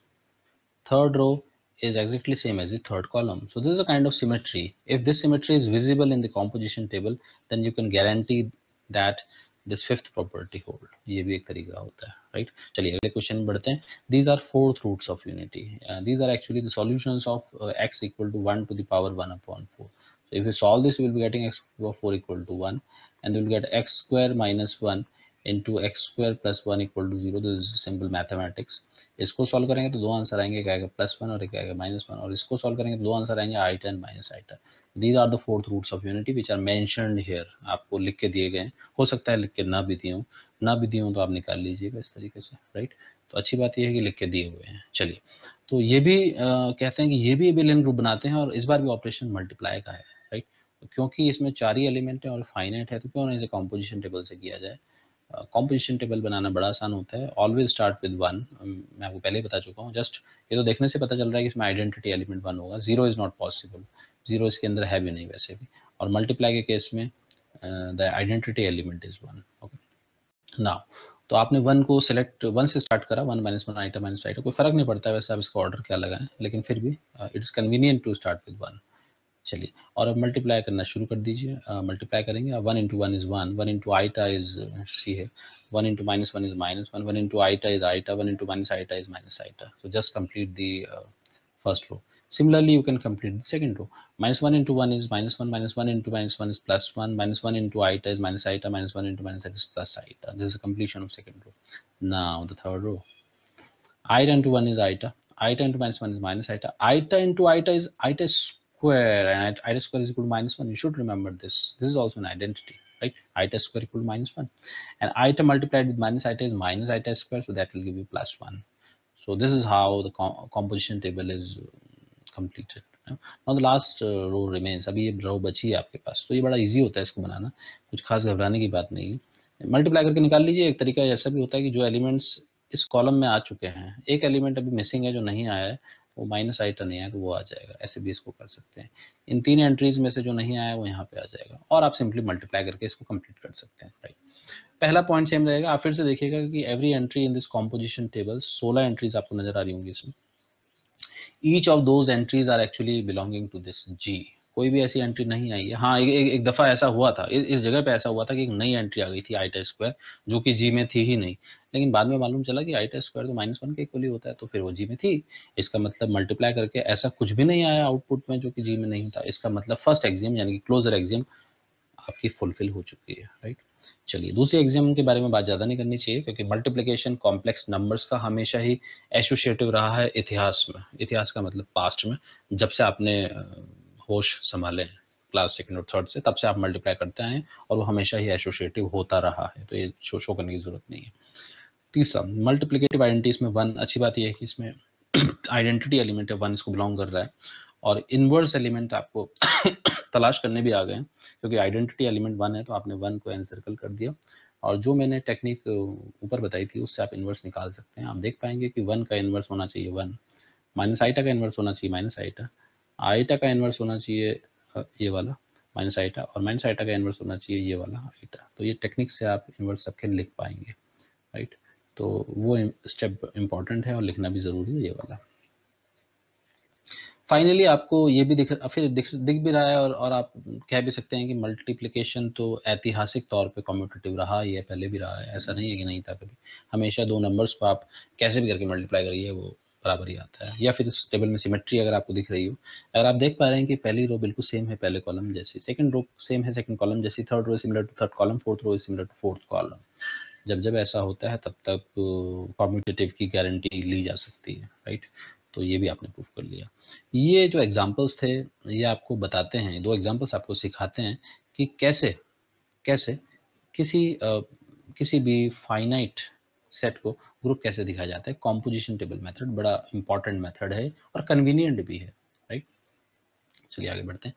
[SPEAKER 1] third row is exactly same as the third column. So this is a kind of symmetry. If this symmetry is visible in the composition table, then you can guarantee that this fifth property hold. ये भी एक तरीका होता है, right? चलिए अगले question बढ़ते हैं। These are fourth roots of unity. These are actually the solutions of x equal to 1 to the power 1/4. So if you solve this, you will be getting x to the power 4 equal to 1, and you will get x square minus 1 into x square plus 1 equal to 0. This is simple mathematics. इसको solve करेंगे तो दो answer आएंगे, एक आएगा +1 और एक आएगा -1, और इसको सॉल्व करेंगे तो दो आंसर आएंगे i10 minus i10। These are the fourth roots of unity which are mentioned here, आपको लिख के दिए गए, हो सकता है लिख के ना भी दिए हों, ना भी दिए हों तो आप निकाल लीजिएगा इस तरीके से, राइट। तो अच्छी बात यह है कि लिख के दिए हुए हैं। चलिए, तो ये भी कहते हैं कि ये भी एबेलियन ग्रुप बनाते हैं, और इस बार भी ऑपरेशन मल्टीप्लाई का है, राइट। तो क्योंकि इसमें 4 ही एलिमेंट है और फाइनाइट है, तो क्यों ना इसे कॉम्पोजिशन टेबल से किया जाए। कॉम्पोजिशन टेबल बनाना बड़ा आसान होता है, ऑलवेज स्टार्ट विद 1। मैं आपको पहले ही बता चुका हूँ, जस्ट ये तो देखने से पता चल रहा है कि इसमें आइडेंटिटी एलिमेंट 1 होगा, 0 इज नॉट पॉसिबल, 0 इसके अंदर है भी नहीं वैसे भी, और मल्टीप्लाई के केस में the identity element is 1, okay. Now तो आपने 1 को सिलेक्ट, 1 से स्टार्ट करा, 1 -1 आइटम माइनस आइटम, कोई फर्क नहीं पड़ता है वैसे आप इसका ऑर्डर क्या लगाएं, लेकिन फिर भी it's convenient to start with 1। चलिए, और अब मल्टीप्लाई करना शुरू कर दीजिए। मल्टीप्लाई करेंगे, 1 into 1 is 1, 1 into iota is C है, 1 into -1 is -1, 1 into iota is iota, 1 into minus iota is minus iota. So just complete the first row. Similarly, you can complete the second row. -1 into 1 is -1, -1 into -1 is +1, -1 into iota is minus iota, -1 into minus iota is plus iota. This is the completion of second row. Now the third row. Iota into 1 is iota, iota into -1 is minus iota, iota into iota is iota square, and iota square is equal to -1. You should remember this. This is also an identity, right? Iota square equal to -1, and iota multiplied with minus iota is minus iota square, so that will give you +1. So this is how the composition table is completed. Now the last row remains. अभी ये row बची है आपके पास, तो ये बड़ा easy होता है इसको बनाना, कुछ खास घबराने की बात नहीं है। मल्टीप्लाई करके निकाल लीजिए। एक तरीका ऐसा भी होता है कि जो एलिमेंट्स इस कॉलम में आ चुके हैं, एक एलिमेंट अभी मिसिंग है जो नहीं आया है, वो माइनस आइटा नहीं आया तो वो आ जाएगा, ऐसे भी इसको कर सकते हैं। इन 3 एंट्रीज में से जो नहीं आया वो यहाँ पे आ जाएगा, और आप सिंपली मल्टीप्लाई करके इसको कंप्लीट कर सकते हैं, राइट। पहला पॉइंट सेम रहेगा, आप फिर से देखिएगा कि every entry in this composition table, 16 entries आपको नजर आ रही होंगी इसमें। Each of those entries are actually belonging to this G. कोई भी ऐसी एंट्री नहीं आई है। हाँ, एक दफ़ा ऐसा हुआ था, इस जगह पे ऐसा हुआ था कि एक नई एंट्री आ गई थी आइटा स्क्वायर, जो कि जी में थी ही नहीं, लेकिन बाद में मालूम चला कि आइटा स्क्वायर तो -1 के इक्वल ही होता है, तो फिर वो जी में थी। इसका मतलब मल्टीप्लाई करके ऐसा कुछ भी नहीं आया आउटपुट में जो कि जी में नहीं था। इसका मतलब फर्स्ट एक्सियम यानी कि क्लोजर एक्सियम आपकी फुलफिल हो चुकी है, राइट। चलिए, दूसरे एग्जाम के बारे में बात ज़्यादा नहीं करनी चाहिए, क्योंकि मल्टीप्लिकेशन कॉम्प्लेक्स नंबर्स का हमेशा ही एसोसिएटिव रहा है इतिहास में। इतिहास का मतलब पास्ट में, जब से आपने होश संभाले हैं क्लास सेकंड और थर्ड से, तब से आप मल्टीप्लाई करते आए हैं, और वो हमेशा ही एसोसिएटिव होता रहा है, तो ये शो करने की जरूरत नहीं है। तीसरा, मल्टीप्लिकेटिव आइडेंटिटीज में 1, अच्छी बात यह है कि इसमें आइडेंटिटी एलिमेंट है 1, इसको बिलोंग कर रहा है, और इनवर्स एलिमेंट आपको तलाश करने भी आ गए हैं, क्योंकि आइडेंटिटी एलिमेंट 1 है तो आपने 1 को एनसर्कल कर दिया, और जो मैंने टेक्निक ऊपर बताई थी उससे आप इन्वर्स निकाल सकते हैं। आप देख पाएंगे कि 1 का इन्वर्स होना चाहिए 1, माइनस आईटा का इन्वर्स होना चाहिए माइनस आईटा, आईटा का इन्वर्स होना चाहिए ये वाला माइनस आईटा, और माइनस आईटा का इन्वर्स होना चाहिए ये वाला आईटा। तो ये टेक्निक से आप इन्वर्स सबके लिख पाएंगे, राइट। तो वो स्टेप इम्पॉर्टेंट है और लिखना भी ज़रूरी है ये वाला। फाइनली आपको ये भी दिख भी रहा है, और आप कह भी सकते हैं कि मल्टीप्लिकेशन तो ऐतिहासिक तौर पे कम्यूटेटिव रहा ही है, पहले भी रहा है, ऐसा नहीं है कि नहीं था कभी। हमेशा दो नंबर्स को आप कैसे भी करके मल्टीप्लाई करिए वो बराबर ही आता है। या फिर इस टेबल में सिमेट्री अगर आपको दिख रही हो, अगर आप देख पा रहे हैं कि पहली रो बिल्कुल सेम है पहले कॉलम जैसी, सेकंड रो सेम है सेकंड कॉलम जैसी, third row similar to third column, fourth row similar to fourth column, जब ऐसा होता है तब तक कम्यूटेटिव की गारंटी ली जा सकती है, राइट। तो ये भी आपने प्रूव कर लिया। ये जो एग्जांपल्स थे ये आपको बताते हैं, दो एग्जांपल्स आपको सिखाते हैं कि कैसे किसी भी फाइनाइट सेट को ग्रुप कैसे दिखाया जाता है। कॉम्पोजिशन टेबल मेथड बड़ा इंपॉर्टेंट मेथड है और कन्वीनियंट भी है, राइट। चलिए आगे बढ़ते हैं।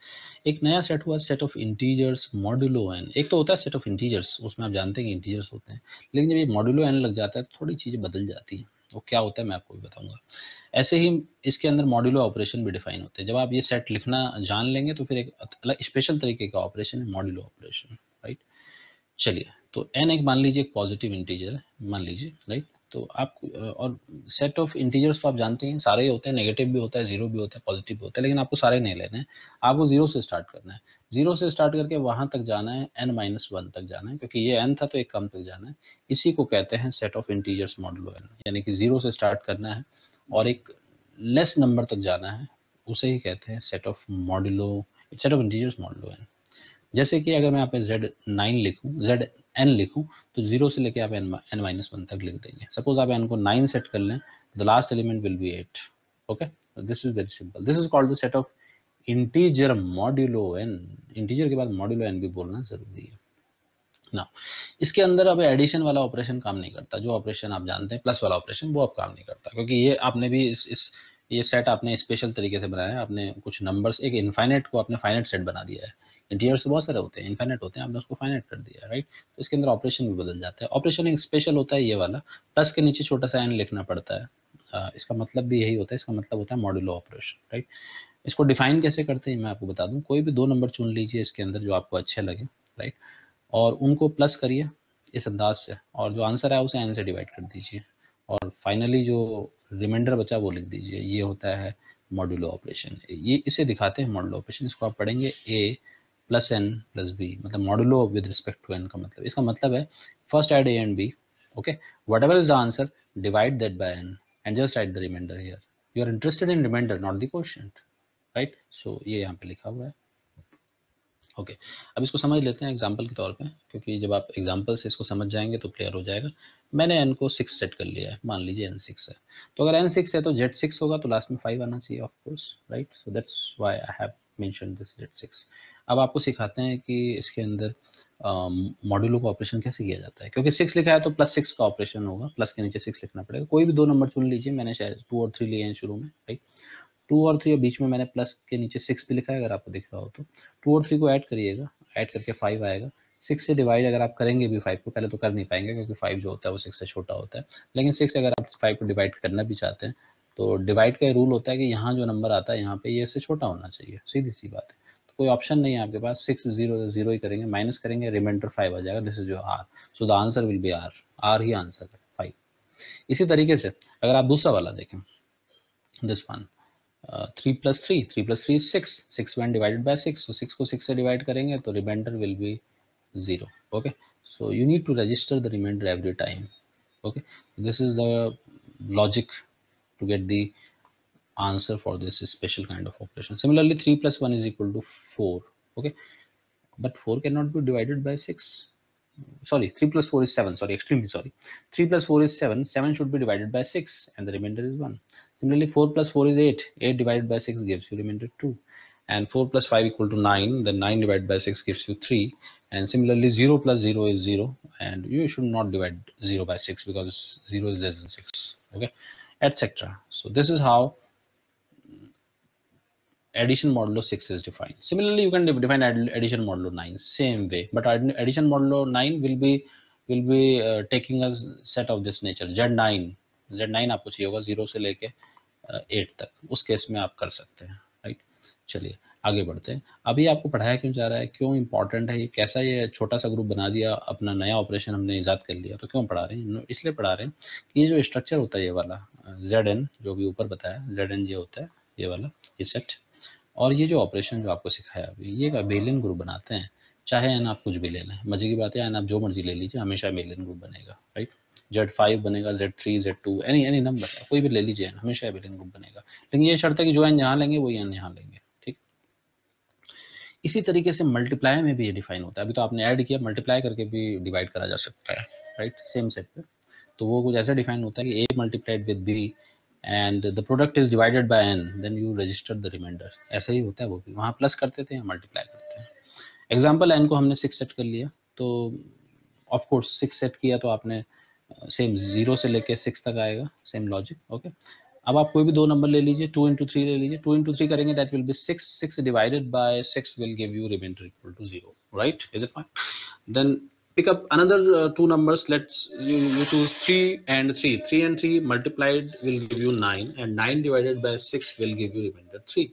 [SPEAKER 1] एक नया सेट हुआ, set of integers modulo n. एक तो होता है सेट ऑफ इंटीजर्स, उसमें आप जानते हैं कि इंटीजर्स होते हैं, लेकिन जब ये मॉड्यूलो एन लग जाता है तो थोड़ी चीज़ें बदल जाती हैं। वो क्या होता है मैं आपको भी बताऊंगा। ऐसे ही इसके अंदर मॉड्यूलो ऑपरेशन भी डिफाइन होते हैं। जब आप ये सेट लिखना जान लेंगे तो फिर एक अलग स्पेशल तरीके का ऑपरेशन है मॉड्यूलो ऑपरेशन, राइट। चलिए, तो n एक मान लीजिए एक पॉजिटिव इंटीजर है, मान लीजिए, राइट। तो आप और सेट ऑफ इंटीजर्स तो आप जानते हैं सारे ही होते हैं, नेगेटिव भी होता है, जीरो भी होता है, पॉजिटिव भी होता है, लेकिन आपको सारे नहीं लेने हैं। आपको जीरो से स्टार्ट करना है, जीरो से स्टार्ट करके वहां तक जाना है, n-1 तक जाना है, क्योंकि ये n था तो एक कम तक जाना है। इसी को कहते हैं set of integers modulo n, यानी कि जीरो से स्टार्ट करना है और एक लेस नंबर तक जाना है, उसे ही कहते हैं set of integers modulo n। जैसे कि अगर मैं यहाँ पे Z9 लिखूं, Zn लिखूं, तो 0 से लेके आप n-1 तक लिख देंगे। सपोज आप n को 9 सेट कर लें, the last element will be 8। Okay, this is very simple, this is called the set of integer modulo n। Integer के बाद मॉड्यूलो n भी बोलना जरूरी है ना। इसके अंदर अब एडिशन वाला ऑपरेशन काम नहीं करता, जो ऑपरेशन आप जानते हैं प्लस वाला ऑपरेशन वो अब काम नहीं करता, क्योंकि ये आपने भी ये सेट आपने स्पेशल तरीके से बनाया है। आपने कुछ नंबर्स, एक इनफाइनाइट को आपने फाइनाइट सेट बना दिया है। इंटीजर्स बहुत सारे होते हैं, इनफाइनाइट होते हैं, आपने उसको फाइनाइट कर दिया, राइट। तो इसके अंदर ऑपरेशन भी बदल जाता है। ऑपरेशन एक स्पेशल होता है ये वाला, प्लस के नीचे छोटा सा एन लिखना पड़ता है। इसका मतलब भी यही होता है, इसका मतलब होता है मॉड्यूलो ऑपरेशन, राइट। इसको डिफाइन कैसे करते हैं मैं आपको बता दूं। कोई भी दो नंबर चुन लीजिए इसके अंदर जो आपको अच्छे लगे, राइट, और उनको प्लस करिए इस अंदाज से, और जो आंसर है उसे n से डिवाइड कर दीजिए, और फाइनली जो रिमाइंडर बचा वो लिख दीजिए। ये होता है मॉड्यूलो ऑपरेशन, ये इसे दिखाते हैं मॉड्यूलो ऑपरेशन। इसको आप पढ़ेंगे a plus n plus b, मतलब modulo with respect to n का मतलब, इसका मतलब है first add a and b, okay, whatever is the answer divide that by n and just write the remainder here. You are interested in remainder not the quotient, right. So ये यहाँ पे लिखा हुआ है, okay. अब इसको समझ लेते हैं एग्जाम्पल के तौर पे, क्योंकि जब आप एग्जाम्पल से इसको समझ जाएंगे तो क्लियर हो जाएगा। मैंने n को 6 सेट कर लिया है, मान लीजिए n 6 है, तो अगर n 6 है तो z 6 होगा, तो लास्ट में 5 आना चाहिए of course, right. So that's why I have mentioned this z 6। अब आपको सिखाते हैं कि इसके अंदर मॉड्यूलो का ऑपरेशन कैसे किया जाता है, क्योंकि 6 लिखा है तो प्लस 6 का ऑपरेशन होगा, प्लस के नीचे 6 लिखना पड़ेगा। कोई भी दो नंबर चुन लीजिए, मैंने शायद 2 और 3 लिए हैं शुरू में, राइट। 2 और 3 और बीच में मैंने प्लस के नीचे 6 भी लिखा है, अगर आपको दिख रहा हो तो 2 और 3 को ऐड करिएगा, ऐड करके 5 आएगा। 6 से डिवाइड अगर आप करेंगे भी 5 को, पहले तो कर नहीं पाएंगे क्योंकि 5 जो होता है वो 6 से छोटा होता है, लेकिन 6 अगर आप 5 को डिवाइड करना भी चाहते हैं तो डिवाइड का रूल होता है कि यहाँ जो नंबर आता है यहाँ पे ये इससे छोटा होना चाहिए, सीधी सी बात है। तो कोई ऑप्शन नहीं है आपके पास, 6 0 ही करेंगे, माइनस करेंगे, रिमाइंडर 5 आ जाएगा, this is your r. So the answer will be r, r ही आंसर है 5। इसी तरीके से अगर आप दूसरा वाला देखें, this one, 3 plus 3, 3 plus 3 is 6, 6 when divided by 6, so 6 को 6 से डिवाइड करेंगे तो remainder will be 0, okay। So you need to register the remainder every time, okay। This is the logic to get the answer for this special kind of operation. Similarly 3 plus 1 is equal to 4, okay, but 4 cannot be divided by 6. Sorry, 3 plus 4 is 7, sorry, extremely sorry. 3 plus 4 is 7, 7 should be divided by 6 and the remainder is 1. Similarly 4 plus 4 is 8, 8 divided by 6 gives you remainder 2, and 4 plus 5 equal to 9, then 9 divided by 6 gives you 3, and similarly 0 plus 0 is 0, and you should not divide 0 by 6 because 0 is less than 6, okay, etc. So this is how addition modulo 6 is defined. Similarly, you can define addition modulo 9 same way, but addition modulo 9 will be taking a set of this nature Z9 आपको चाहिए होगा 0 से लेके 8 तक, उस case में आप कर सकते हैं, राइट। चलिए आगे बढ़ते हैं। अभी आपको पढ़ाया क्यों जा रहा है, क्यों इंपॉर्टेंट है ये, कैसा ये छोटा सा ग्रुप बना दिया, अपना नया ऑपरेशन हमने ईजाद कर लिया, तो क्यों पढ़ा रहे हैं, इसलिए पढ़ा रहे हैं कि ये जो स्ट्रक्चर होता है ये वाला Zn जो भी ऊपर बताया Zn ये होता है, ये वाला ये सेट, और ये जो ऑपरेशन जो आपको सिखाया अभी ये अबेलियन ग्रुप बनाते हैं। चाहे एन आप कुछ भी ले लें, मजे की बात है एन आप जो मर्जी ले लीजिए, हमेशा अबेलियन ग्रुप बनेगा, राइट। Z5 बनेगा, Z3 Z2 एनी नंबर कोई भी ले लीजिए, हमेशा अबेलियन ग्रुप बनेगा। लेकिन ये शर्त है कि जो एन यहाँ लेंगे वही एन यहाँ लेंगे, ठीक। इसी तरीके से मल्टीप्लाई में भी ये डिफाइन होता है। अभी तो आपने ऐड किया, मल्टीप्लाई करके भी डिवाइड करा जा सकता है, राइट, सेम सेट पे। तो वो कुछ ऐसा डिफाइन होता है कि A multiplied with B and the product is divided by n, then you register the remainder. ऐसा ही होता है, वो भी वहाँ प्लस करते थे या मल्टीप्लाई करते हैं। एग्जाम्पल n को हमने 6 सेट कर लिया, तो ऑफ कोर्स 6 सेट किया तो आपने सेम 0 से लेके 6 तक आएगा, सेम लॉजिक, ओके। अब आप कोई भी दो नंबर ले लीजिए, 2 into 3 ले लीजिए, 2 into 3 करेंगे that will be 6, 6 divided by 6 will give you remainder equal to 0, right, is it fine? Then pick up another two numbers, let's you choose 3 and 3, 3 and 3 multiplied will give you 9, and 9 divided by 6 will give you remainder 3.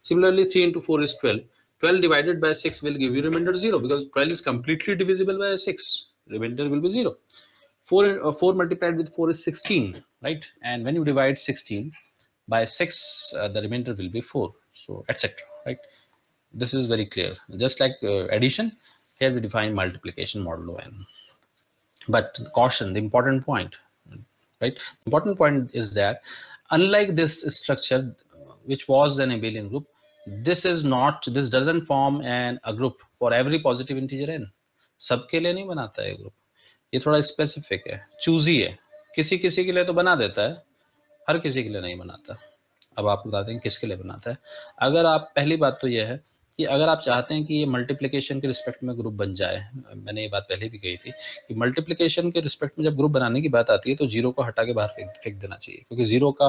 [SPEAKER 1] Similarly 3 into 4 is 12, 12 divided by 6 will give you remainder 0, because 12 is completely divisible by 6, remainder will be 0. 4 multiplied with 4 is 16, right, and when you divide 16 by 6 the remainder will be 4, so etc, right. This is very clear, just like addition. Here we define multiplication modulo n. But caution, the important point, right? The important point is that unlike this structure, which was an abelian group, this doesn't form a group for every positive integer n. सबके लिए नहीं बनाता है group, ये थोड़ा specific है, choosy है, किसी किसी के लिए तो बना देता है, हर किसी के लिए नहीं बनाता। अब आप बता दें किसके लिए बनाता है। अगर आप, पहली बात तो यह है कि अगर आप चाहते हैं कि ये मल्टीप्लिकेशन के रिस्पेक्ट में ग्रुप बन जाए, मैंने ये बात पहले भी कही थी कि मल्टीप्लिकेशन के रिस्पेक्ट में जब ग्रुप बनाने की बात आती है तो जीरो को हटा के बाहर फेंक देना चाहिए, क्योंकि जीरो का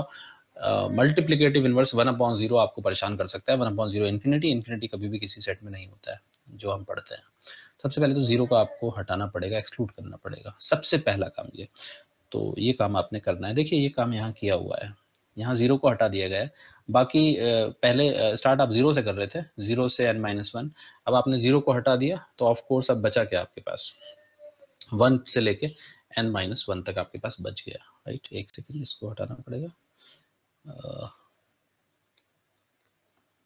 [SPEAKER 1] मल्टीप्लिकेटिव इनवर्स 1/0 आपको परेशान कर सकता है। 1/0 इन्फिनिटी कभी भी किसी सेट में नहीं होता है जो हम पढ़ते हैं। सबसे पहले तो जीरो को आपको हटाना पड़ेगा, एक्सक्लूड करना पड़ेगा, सबसे पहला काम ये। तो ये काम आपने करना है। देखिए ये काम यहाँ किया हुआ है, यहाँ जीरो को हटा दिया गया है। बाकी पहले स्टार्ट आप जीरो से कर रहे थे, 0 से n-1, अब आपने जीरो को हटा दिया तो ऑफ कोर्स अब बचा क्या आपके पास, 1 से लेके n-1 तक आपके पास बच गया, राइट। एक सेकंड, इसको हटाना पड़ेगा,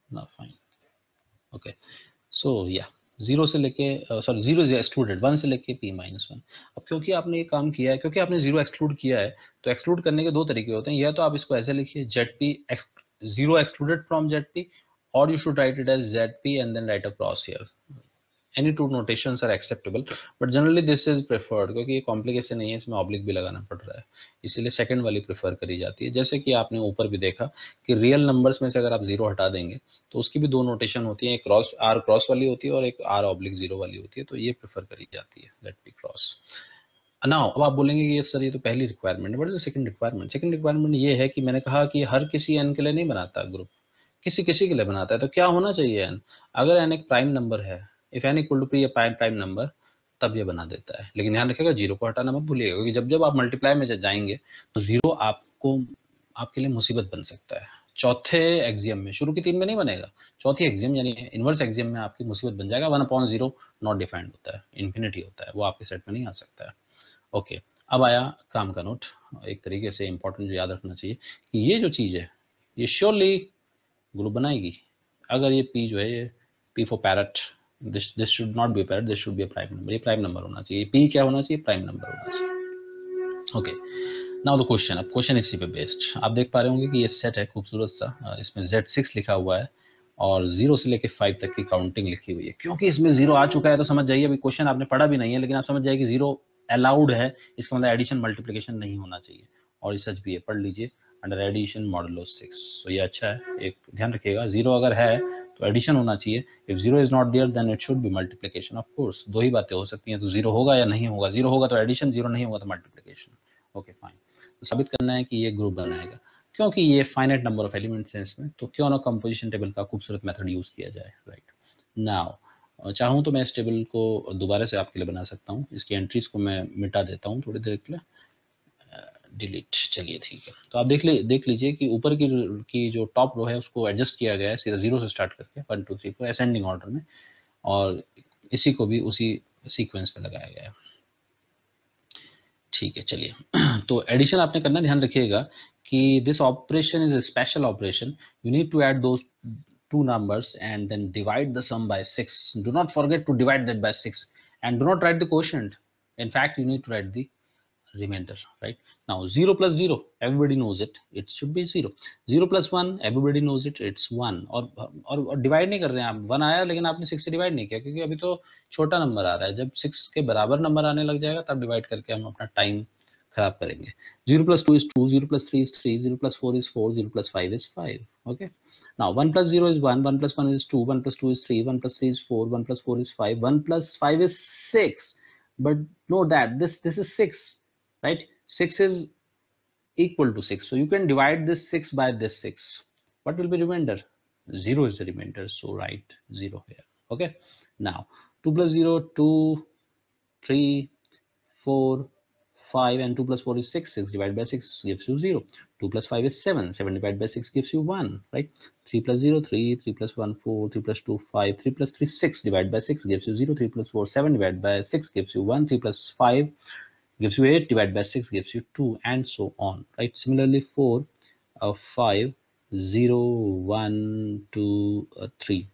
[SPEAKER 1] ना फाइन, ओके। सो या 0 से लेके सॉरी 0 इज एक्सक्लूडेड, 1 से लेके p-1। अब क्योंकि आपने ये काम किया है, क्योंकि आपने 0 एक्सक्लूड किया है, तो एक्सक्लूड करने के दो तरीके होते हैं। या तो आप इसको ऐसे लिखिए ZP 0 excluded from ZP, or you should write it as ZP and then write a cross here. Any two notations are acceptable, but generally this is preferred, क्योंकि ये कॉम्प्लिकेशन नहीं है, इसमें ऑब्लिक भी लगाना पड़ रहा है, इसीलिए सेकंड वाली प्रेफर करी जाती है। जैसे कि आपने ऊपर भी देखा कि रियल नंबर्स में से अगर आप जीरो हटा देंगे तो उसकी भी दो नोटेशन होती है, एक क्रॉस आर क्रॉस वाली होती है और एक आर ऑब्लिक जीरो वाली होती है, तो ये प्रेफर करी जाती है, लेट बी क्रॉस। नाउ अब आप बोलेंगे कि ये सर ये तो पहली रिक्वायरमेंट है, but is second requirement. Second requirement ये है कि मैंने कहा कि हर किसी एन के लिए नहीं बनाता ग्रुप, किसी किसी के लिए बनाता है। तो क्या होना चाहिए एन, अगर एन एक प्राइम नंबर है, if n equal to p a prime number, तब ये बना देता है। लेकिन ध्यान रखिएगा जीरो को हटाना मत भूलिएगा, क्योंकि जब जब आप मल्टीप्लाई में जाएंगे तो जीरो आपको आपके लिए मुसीबत बन सकता है। चौथे एक्सियम में, शुरू की तीन में नहीं बनेगा, चौथी एक्सियम यानी इनवर्स एक्सियम में आपकी मुसीबत बन जाएगा। 1/0 नॉट डिफाइंड होता है, इन्फिनिटी होता है, वो आपके सेट में नहीं आ सकता है। ओके, अब आया काम का नोट। एक तरीके से इंपॉर्टेंट जो याद रखना चाहिए कि ये जो चीज है ये श्योरली ग्रुप बनाएगी। अगर ये पी जो है, ये P for parrot, this should not be parrot, this should be a prime number. ये प्राइम नंबर होना चाहिए, पी क्या होना चाहिए, प्राइम नंबर होना चाहिए। Okay, now the question. अब क्वेश्चन इसी पे बेस्ड, आप देख पा रहे होंगे कि ये सेट है खूबसूरत सा, इसमें Z6 लिखा हुआ है और 0 से लेके 5 तक की काउंटिंग लिखी हुई है। क्योंकि इसमें 0 आ चुका है तो समझ जाइए, अभी क्वेश्चन आपने पढ़ा भी नहीं है, लेकिन आप समझ जाइए कि 0 अलाउड है, इसका मतलब एडिशन मल्टीप्लिकेशन नहीं होना चाहिए। और ये सच भी है, पढ़ लीजिए, अंडर एडिशन मॉडुलो 6। तो ये अच्छा है, एक ध्यान रखिएगा, 0 अगर है तो एडिशन होना चाहिए। If 0 is not there then it should be multiplication. Of course दो ही बातें हो सकती हैं, तो 0 होगा या नहीं होगा, 0 होगा तो एडिशन, 0 नहीं होगा तो मल्टीप्लिकेशन। ओके फाइन, तो साबित करना है कि ये ग्रुप बनाएगा, क्योंकि ये फाइनाइट नंबर ऑफ एलिमेंट्स हैं इसमें, तो क्यों ना कंपोजिशन टेबल का खूबसूरत मेथड यूज किया जाए, राइट। नाउ चाहूँ तो मैं इस टेबल को दोबारा से आपके लिए बना सकता हूँ, इसकी एंट्रीज को मैं मिटा देता हूँ थोड़ी देर के लिए, डिलीट। चलिए ठीक है, तो आप देख लीजिए कि ऊपर की जो टॉप रो है उसको एडजस्ट किया गया है सीधा 0 से स्टार्ट करके 1 2 3 4 असेंडिंग ऑर्डर में, और इसी को भी उसी सीक्वेंस पे लगाया गया है। ठीक है चलिए तो एडिशन आपने करना ध्यान रखिएगा कि this operation is a special operation, you need to add those two numbers and then divide the sum by 6. Do not forget to divide that by 6 and do not write the quotient. In fact, you need to write the remainder, right? Now 0 plus 0, everybody knows it should be 0. 0 plus 1, everybody knows it's 1. और divide नहीं कर रहे हैं आप, 1 आया लेकिन आपने 6 से डिवाइड नहीं किया क्योंकि अभी तो छोटा नंबर आ रहा है। जब 6 के बराबर नंबर आने लग जाएगा तब डिवाइड करके हम अपना टाइम खराब करेंगे। 0 plus 2 is 2, 0 plus 3 is 3, 0 plus 4 is 4, 0 plus 5 is 5. Okay. Now 1 plus 0 is 1, 1 plus 1 is 2, 1 plus 2 is 3, 1 plus 3 is 4, 1 plus 4 is 5, 1 plus 5 is 6. But note that this is 6, right? 6 is equal to 6. So you can divide this 6 by this 6. What will be remainder? 0 is the remainder. So write 0 here. Okay. Now 2 plus 0, 2, 3, 4, 5, and 2 plus 4 is 6. 6 divided by 6 gives you 0. 2 plus 5 is 7. 7 divided by 6 gives you 1, right? 3 plus 0, 3. 3 plus 1, 4. 3 plus 2, 5. 3 plus 3, 6 divided by 6 gives you 0. 3 plus 4, 7 divided by 6 gives you 1. 3 plus 5 gives you 8, divided by 6 gives you 2, and so on, right? Similarly, 4, 5, 0, 1, 2, 3.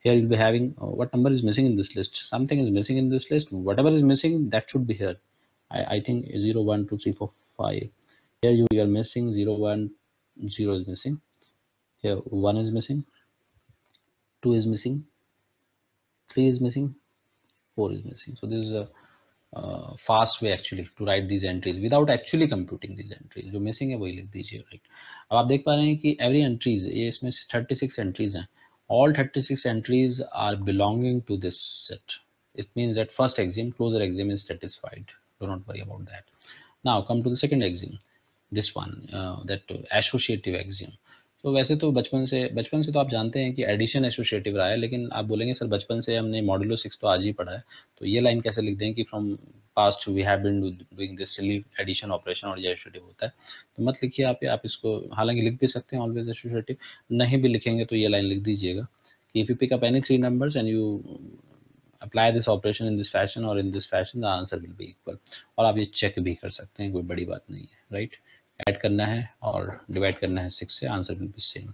[SPEAKER 1] Here you'll be having what number is missing in this list? Something is missing in this list. Whatever is missing, that should be here. I think 0, 1, 2, 3, 4, 5. Here you are missing 0, 1, 0 is missing. Here 1 is missing, 2 is missing, 3 is missing, 4 is missing. So this is a fast way actually to write these entries without actually computing these entries. जो missing है वही लिख दीजिए, right? अब आप देख पा रहे हैं कि every entries, ये इसमें 36 entries हैं, all 36 entries are belonging to this set. It means that first axiom, closure axiom, is satisfied. Do not worry about that. Now come to the second axiom, this one, that associative axiom. तो वैसे तो बचपन से तो आप जानते हैं कि एडिशन एसोसिएटिव रहा है, लेकिन आप बोलेंगे सर बचपन से हमने मॉडुलो 6 तो आज ही पढ़ा है, तो ये लाइन कैसे लिख दें कि from past we have been doing this silly addition operation और ये एसोसिएटिव होता है। तो मत लिखिए आप इसको, हालांकि लिख भी सकते हैं ऑलवेज एसोसिएटिव, नहीं भी लिखेंगे तो ये लाइन लिख दीजिएगा कि if you pick up any 3 numbers and you apply this operation in this fashion or in this fashion, the answer will be equal. और आप ये चेक भी कर सकते हैं, कोई बड़ी बात नहीं है, राइट? ऐड करना है और डिवाइड करना है 6 से, answer will be same,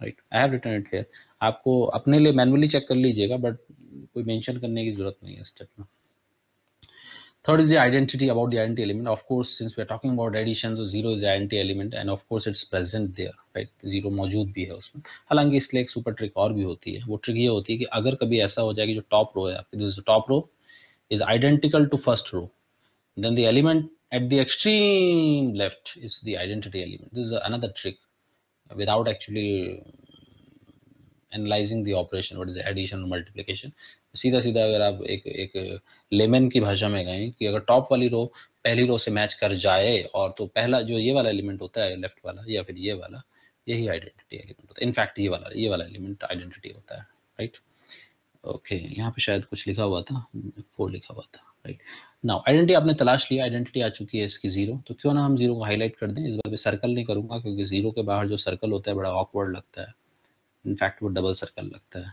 [SPEAKER 1] right? I have written it here. आपको अपने लिए मैनुअली चेक कर लीजिएगा, बट कोई मेंशन करने की जरूरत नहीं है स्टेप में। Third is the identity, about the identity element. Of course, since we are talking about addition, so 0 is the identity element and of course it's present there, right? 0 मौजूद भी है उसमें। हालांकि इसलिए एक सुपर ट्रिक और भी होती है, वो ट्रिक ये होती है कि अगर कभी ऐसा हो जाए कि जो टॉप रो है आपकी, this top row is identical to first row, then the element at the extreme left is the identity element. This is another trick without actually analysing the operation, what is addition और multiplication. सीधा सीधा अगर आप एक lemon की भाषा में गए कि अगर टॉप वाली रो पहली रो से मैच कर जाए और तो पहला जो ये वाला एलिमेंट होता है लेफ्ट वाला या फिर ये वाला, यही आइडेंटिटी एलिमेंट होता है। इनफैक्ट ये वाला एलिमेंट आइडेंटिटी होता है, राइट? ओके, यहाँ पे शायद कुछ लिखा हुआ था, 4 लिखा हुआ था, राइट? नाउ आइडेंटिटी आपने तलाश लिया, आइडेंटिटी आ चुकी है इसकी 0, तो क्यों ना हम 0 को हाईलाइट कर दें। इस बार मैं सर्कल नहीं करूंगा क्योंकि 0 के बाहर जो सर्कल होता है बड़ा ऑकवर्ड लगता है, इनफैक्ट वो डबल सर्कल लगता है।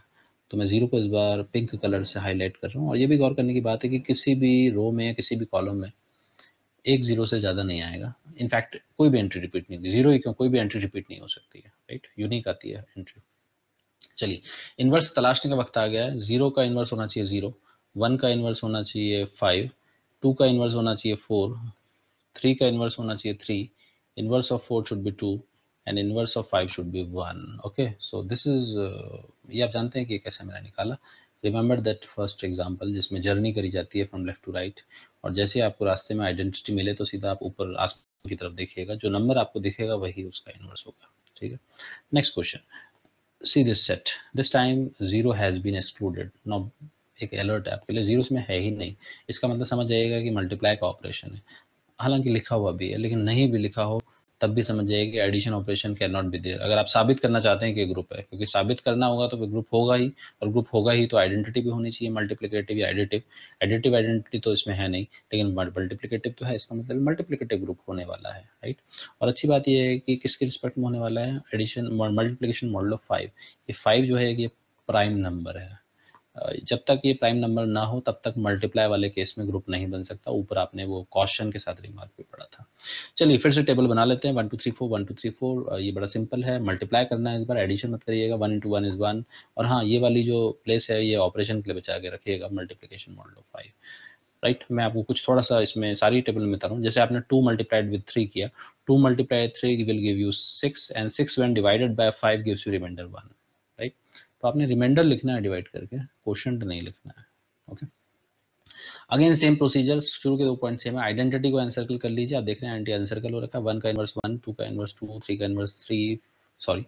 [SPEAKER 1] तो मैं 0 को इस बार पिंक कलर से हाईलाइट कर रहा हूँ। और ये भी गौर करने की बात है कि किसी भी रो में या किसी भी कॉलम में एक 0 से ज़्यादा नहीं आएगा। इनफैक्ट कोई भी एंट्री रिपीट नहीं होगी, 0 ही क्यों, कोई भी एंट्री रिपीट नहीं हो सकती है, राइट? यूनिक आती है एंट्री। चलिए, इन्वर्स तलाशने का वक्त आ गया है। 0 का इन्वर्स होना चाहिए 0, 1 का इन्वर्स होना चाहिए 5, 2 का इन्वर्स होना चाहिए 4, 3 का इन्वर्स होना चाहिए 3, inverse of 4 should be 2 and inverse of 5 should be 1. Okay, so this is ये आप जानते हैं कि कैसे मैंने निकाला। रिमेंबर दैट फर्स्ट एग्जांपल जिसमें जर्नी करी जाती है फ्रॉम लेफ्ट टू राइट, और जैसे आपको रास्ते में आइडेंटिटी मिले तो सीधा आप ऊपर आसमान की तरफ देखिएगा, जो नंबर आपको दिखेगा वही उसका इन्वर्स होगा, ठीक है? Next question, see this set, this time 0 has been excluded. Now एक अलर्ट है आपके लिए, 0 इसमें है ही नहीं, इसका मतलब समझ जाइएगा कि मल्टीप्लाई का ऑपरेशन है। हालांकि लिखा हुआ भी है, लेकिन नहीं भी लिखा हो तब भी समझ जाइए कि addition operation can not be there. अगर आप साबित करना चाहते हैं कि ग्रुप है, क्योंकि साबित करना होगा तो ग्रुप होगा ही, और ग्रुप होगा ही तो आइडेंटिटी भी होनी चाहिए, मल्टीप्लिकेटिव या एडिटिव। एडिटिव आइडेंटिटी तो इसमें है नहीं, लेकिन मल्टीप्लिकेटिव तो है, इसका मतलब मल्टीप्लिकेटिव ग्रुप होने वाला है, राइट। और अच्छी बात यह है कि किसके रिस्पेक्ट में होने वाला है, एडिशन मल्टीप्लिकेशन मॉडल ऑफ 5। ये 5 जो है ये प्राइम नंबर है। जब तक ये प्राइम नंबर ना हो तब तक मल्टीप्लाई वाले केस में ग्रुप नहीं बन सकता। ऊपर आपने वो कॉशन के साथ रिमार्क भी पढ़ा था। चलिए फिर से टेबल बना लेते हैं, 1 2 3 4 1 2 3 4। ये बड़ा सिंपल है, मल्टीप्लाई करना है इस बार, एडिशन मत करिएगा। 1 × 1 = 1। और हाँ, ये वाली जो प्लेस है ये ऑपरेशन के लिए बचा के रखिएगा, मल्टीप्लिकेशन मॉडल ऑफ 5, राइट। मैं आपको कुछ थोड़ा सा इसमें सारी टेबल में बता रहा हूँ। जैसे आपने 2 मल्टीप्लाइड विद 3 किया, 2 × 3 will give you 6, and 6 when divided by 5 gives you remainder 1, right. तो आपने रिमाइंडर लिखना है डिवाइड करके, क्वोशंट नहीं लिखना है, ओके। अगेन सेम प्रोसीजर, शुरू के 2 पॉइंट सेम है। आइडेंटिटी को एनसर्कल कर लीजिए, आप देख रहे हैं एंटी एनसर्कल हो रखा है। 1 का इनवर्स 1, 2 का इनवर्स 2, 3 का इनवर्स 3, सॉरी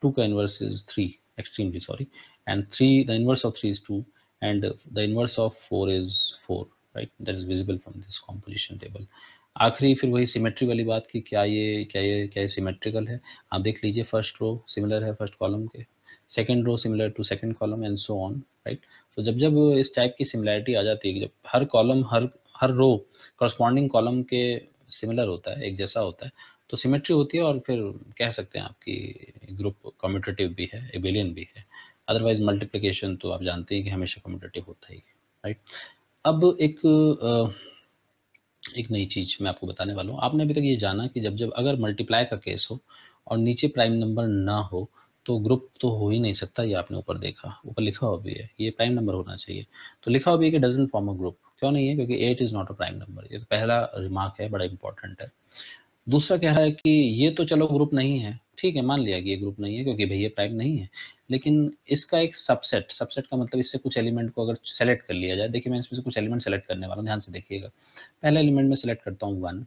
[SPEAKER 1] 2 का inverse is 3, extremely sorry, and 3, the inverse of 3 is 2, and the inverse of 4 is 4, right, that is visible from this composition table। आखिरी फिर वही सिमेट्री वाली बात की, क्या ये सिमेट्रिकल है। आप देख लीजिए, फर्स्ट रो सिमिलर है फर्स्ट कॉलम के, second row similar to second column, and so on, right. तो जब जब इस टाइप की सिमिलैरिटी आ जाती है कि जब हर कॉलम हर रो करस्पॉन्डिंग कॉलम के सिमिलर होता है, एक जैसा होता है, तो सिमेट्री होती है, और फिर कह सकते हैं आपकी ग्रुप कम्यूटेटिव भी है, एबेलियन भी है। अदरवाइज मल्टीप्लिकेशन तो आप जानते हैं कि हमेशा कम्यूटेटिव होता ही है, राइट। अब एक नई चीज मैं आपको बताने वाला हूँ। आपने अभी तक ये जाना कि जब जब अगर मल्टीप्लाई का केस हो और नीचे प्राइम नंबर ना हो तो ग्रुप तो हो ही नहीं सकता। ये आपने ऊपर देखा, ऊपर लिखा हुआ भी है, ये प्राइम नंबर होना चाहिए। तो लिखा हुआ भी है कि डजंट फॉर्म अ ग्रुप। क्यों नहीं है? क्योंकि 8 is not a prime number. ये तो पहला रिमार्क है, बड़ा इंपॉर्टेंट है। दूसरा कह रहा है कि ये तो चलो ग्रुप नहीं है, ठीक है, मान लिया कि ये ग्रुप नहीं है क्योंकि भैया प्राइम नहीं है, लेकिन इसका एक सबसेट, सबसेट का मतलब इससे कुछ एलिमेंट को अगर सेलेक्ट कर लिया जाए। देखिए, मैं इसमें से कुछ एलिमेंट सेलेक्ट करने वाला हूँ, ध्यान से देखिएगा। पहला एलिमेंट में सेलेक्ट करता हूँ 1,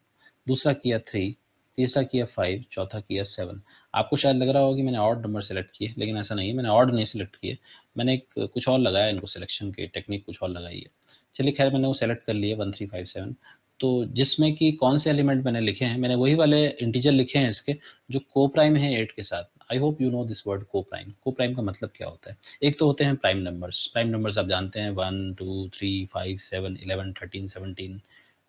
[SPEAKER 1] दूसरा किया 3, तीसरा किया 5, चौथा किया 7। आपको शायद लग रहा होगा कि मैंने ऑड नंबर सेलेक्ट किए, लेकिन ऐसा नहीं है, मैंने ऑड नहीं सेलेक्ट किए, मैंने एक कुछ और लगाया, इनको सिलेक्शन की टेक्निक कुछ और लगाई है। चलिए खैर, मैंने वो सेलेक्ट कर लिए 1 3 5 7। तो जिसमें कि कौन से एलिमेंट मैंने लिखे हैं, मैंने वही वाले इंटीजर लिखे हैं इसके जो को प्राइम है 8 के साथ। I hope you know this word को प्राइम। को प्राइम का मतलब क्या होता है? एक तो होते हैं प्राइम नंबर्स, प्राइम नंबर्स आप जानते हैं 1 2 3 5 7 11 13 17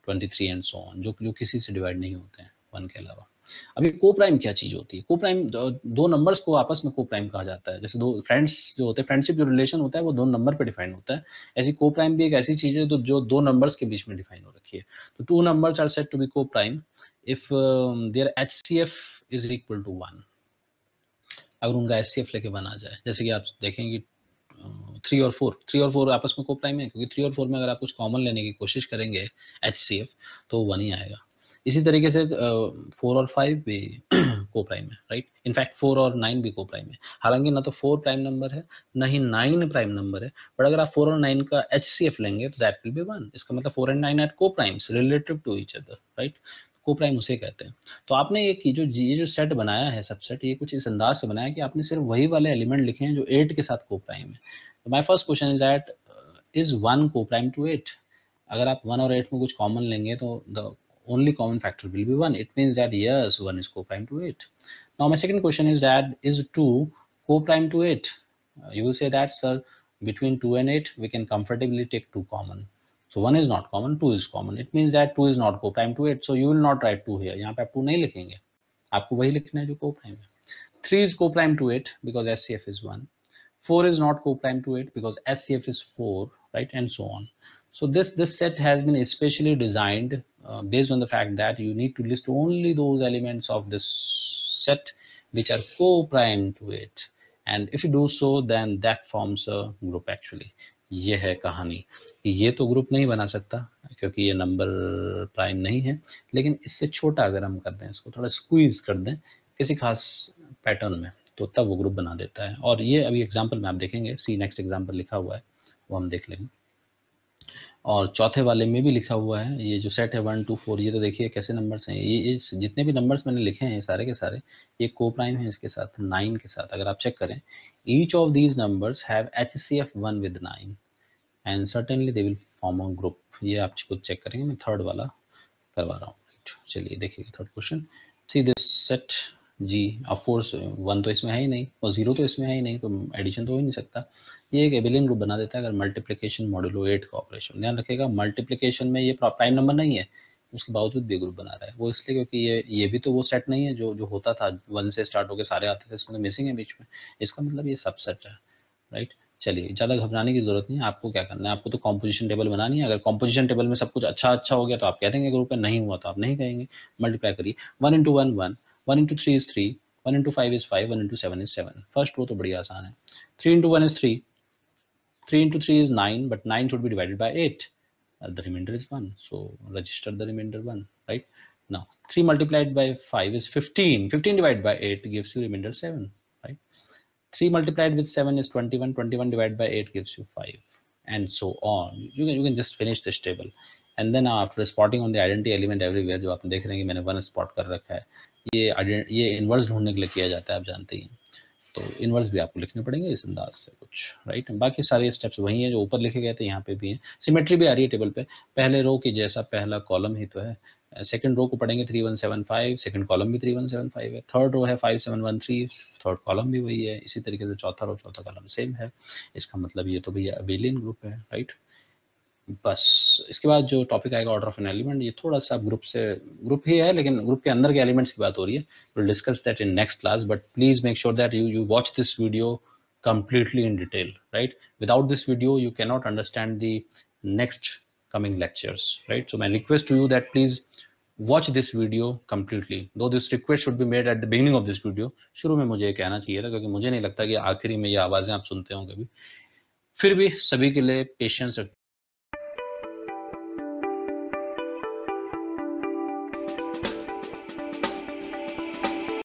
[SPEAKER 1] 23 एंड सो ऑन, जो किसी से डिवाइड नहीं होते हैं 1 के अलावा। अभी को प्राइम क्या चीज होती है? को प्राइम दो नंबर्स को आपस में को प्राइम कहा जाता है। जैसे दो फ्रेंड्स जो होते हैं, फ्रेंडशिप जो रिलेशन होता है वो दो नंबर पे डिफाइन होता है, ऐसी को प्राइम भी एक ऐसी चीज है जो दो नंबर्स के बीच में डिफाइन हो रखी है। तो 2 numbers are said to be co-prime if their HCF is equal to 1। अगर उनका HCF लेके 1 आ जाए, जैसे कि आप देखेंगे 3 और 4 आपस में को प्राइम है, क्योंकि 3 और 4 में अगर आप कुछ कॉमन लेने की कोशिश करेंगे HCF तो 1 ही आएगा। इसी तरीके से 4 और 5 भी को प्राइम है, राइट। इनफैक्ट 4 और 9 भी को प्राइम है। हालांकि ना तो 4 प्राइम नंबर है, ना ही 9 प्राइम नंबर है, बट अगर आप 4 और 9 का HCF लेंगे तो दैट विल बी 1। इसका मतलब 4 and 9 are coprimes relative to each other, right. Coprime उसे कहते हैं। तो आपने ये जो सेट बनाया है, सबसेट, ये कुछ इस अंदाज से बनाया कि आपने सिर्फ वही वाले एलिमेंट लिखे हैं जो 8 के साथ को प्राइम है। तो my first question is that is 1 को प्राइम टू 8? अगर आप 1 और 8 में कुछ कॉमन लेंगे तो the only common factor will be 1। It means that yes, 1 is co-prime to 8। Now my second question is that is 2 co-prime to 8? You will say that, sir, between 2 and 8 we can comfortably take 2 common। So 1 is not common, 2 is common। It means that 2 is not co-prime to 8। So you will not write 2 here। यहाँ पे आप 2 नहीं लिखेंगे, आपको वही लिखना है जो co-prime है। 3 is co-prime to 8 because SCF is 1। 4 is not co-prime to 8 because SCF is 4, right, and so on। So this set has been especially designed based on the fact that you need to list only those elements of this set which are co-prime to it, and if you do so then that forms a group actually। ये है कहानी कि ये तो group नहीं बना सकता क्योंकि ये नंबर प्राइम नहीं है, लेकिन इससे छोटा अगर हम कर दें, इसको थोड़ा स्क्वीज कर दें किसी खास पैटर्न में, तो तब वो ग्रुप बना देता है। और ये अभी एग्जांपल में आप देखेंगे, सी नेक्स्ट एग्जांपल लिखा हुआ है, वो हम देख लेंगे। और चौथे वाले में भी लिखा हुआ है, ये जो सेट है 1 2 4, ये तो देखिए कैसे नंबर्स हैं। ये जितने भी नंबर्स मैंने लिखे हैं सारे के सारे ये को प्राइम है इसके साथ, 9 के साथ। अगर आप चेक करें, each of these numbers have HCF 1 with 9 and certainly they will form a group. ये आप खुद चेक करेंगे, मैं थर्ड वाला करवा रहा हूँ। चलिए देखिए third question. See this set G, of course 1 तो इसमें है ही नहीं और 0 तो इसमें है ही नहीं, तो एडिशन तो हो ही नहीं सकता। ये एक एबिलियन ग्रुप बना देता है अगर मल्टीप्लिकेशन मॉडुलो 8 का ऑपरेशन। ध्यान रखिएगा मल्टीप्लिकेशन में ये प्राइम नंबर नहीं है, उसके बावजूद भी ग्रुप बना रहा है। वो इसलिए क्योंकि ये भी तो वो सेट नहीं है जो जो होता था 1 से स्टार्ट होकर सारे आते थे, इसमें तो मिसिंग है बीच में। इसका मतलब ये सबसेट है, राइट। चलिए, ज़्यादा घबराने की जरूरत नहीं है। आपको क्या करना है, आपको तो कॉम्पोजिशन टेबल बनानी है। अगर कॉम्पोजिशन टेबल में सब कुछ अच्छा अच्छा हो गया तो आप कह देंगे ग्रुप है, नहीं हुआ तो आप नहीं कहेंगे। मल्टीप्लाई करिए, 1 into 1 1, 1 into 3 is 3, 1 into 5 is 5, 1 into 7 is 7। First row तो बड़ी आसान है। 3 into 1 is 3, 3 into 3 is 9, but 9 should be divided by 8. The remainder is 1. So register the remainder 1, right? Now 3 multiplied by 5 is 15. 15 divided by 8 gives you remainder 7, right? 3 multiplied with 7 is 21. 21 divided by 8 gives you 5, and so on. You can just finish this table. And then after spotting on the identity element everywhere, जो आप देख रहे हैं कि मैंने 1 spot कर रखा है, ये इनवर्स ढूंढने के लिए किया जाता है, आप जानते ही। तो इनवर्स भी आपको लिखने पड़ेंगे इस अंदाज से कुछ, राइट। बाकी सारे स्टेप्स वही हैं जो ऊपर लिखे गए थे, यहाँ पे भी हैं। सिमेट्री भी आ रही है टेबल पे, पहले रो की जैसा पहला कॉलम ही तो है। सेकंड रो को पढ़ेंगे 3175, सेकंड कॉलम भी 3175 है। थर्ड रो है 5713, थर्ड कॉलम भी वही है। इसी तरीके से चौथा रो चौथा कॉलम सेम है। इसका मतलब ये तो भैया अबेलियन ग्रुप है, राइट। बस इसके बाद जो टॉपिक आएगा ऑर्डर ऑफ एन एलिमेंट, ये थोड़ा सा ग्रुप ही है लेकिन ग्रुप के अंदर के एलिमेंट्स की बात हो रही है। Will discuss that in next class, but please make sure that you watch this video completely in detail, right? Without this video you cannot understand the next coming lectures, right? So my request to you that please watch this video completely, though this request should be made at the beginning of this video। शुरू में मुझे ये कहना चाहिए था क्योंकि मुझे नहीं लगता कि आखिरी में ये आवाजें आप सुनते होंगे भी। फिर भी सभी के लिए पेशेंस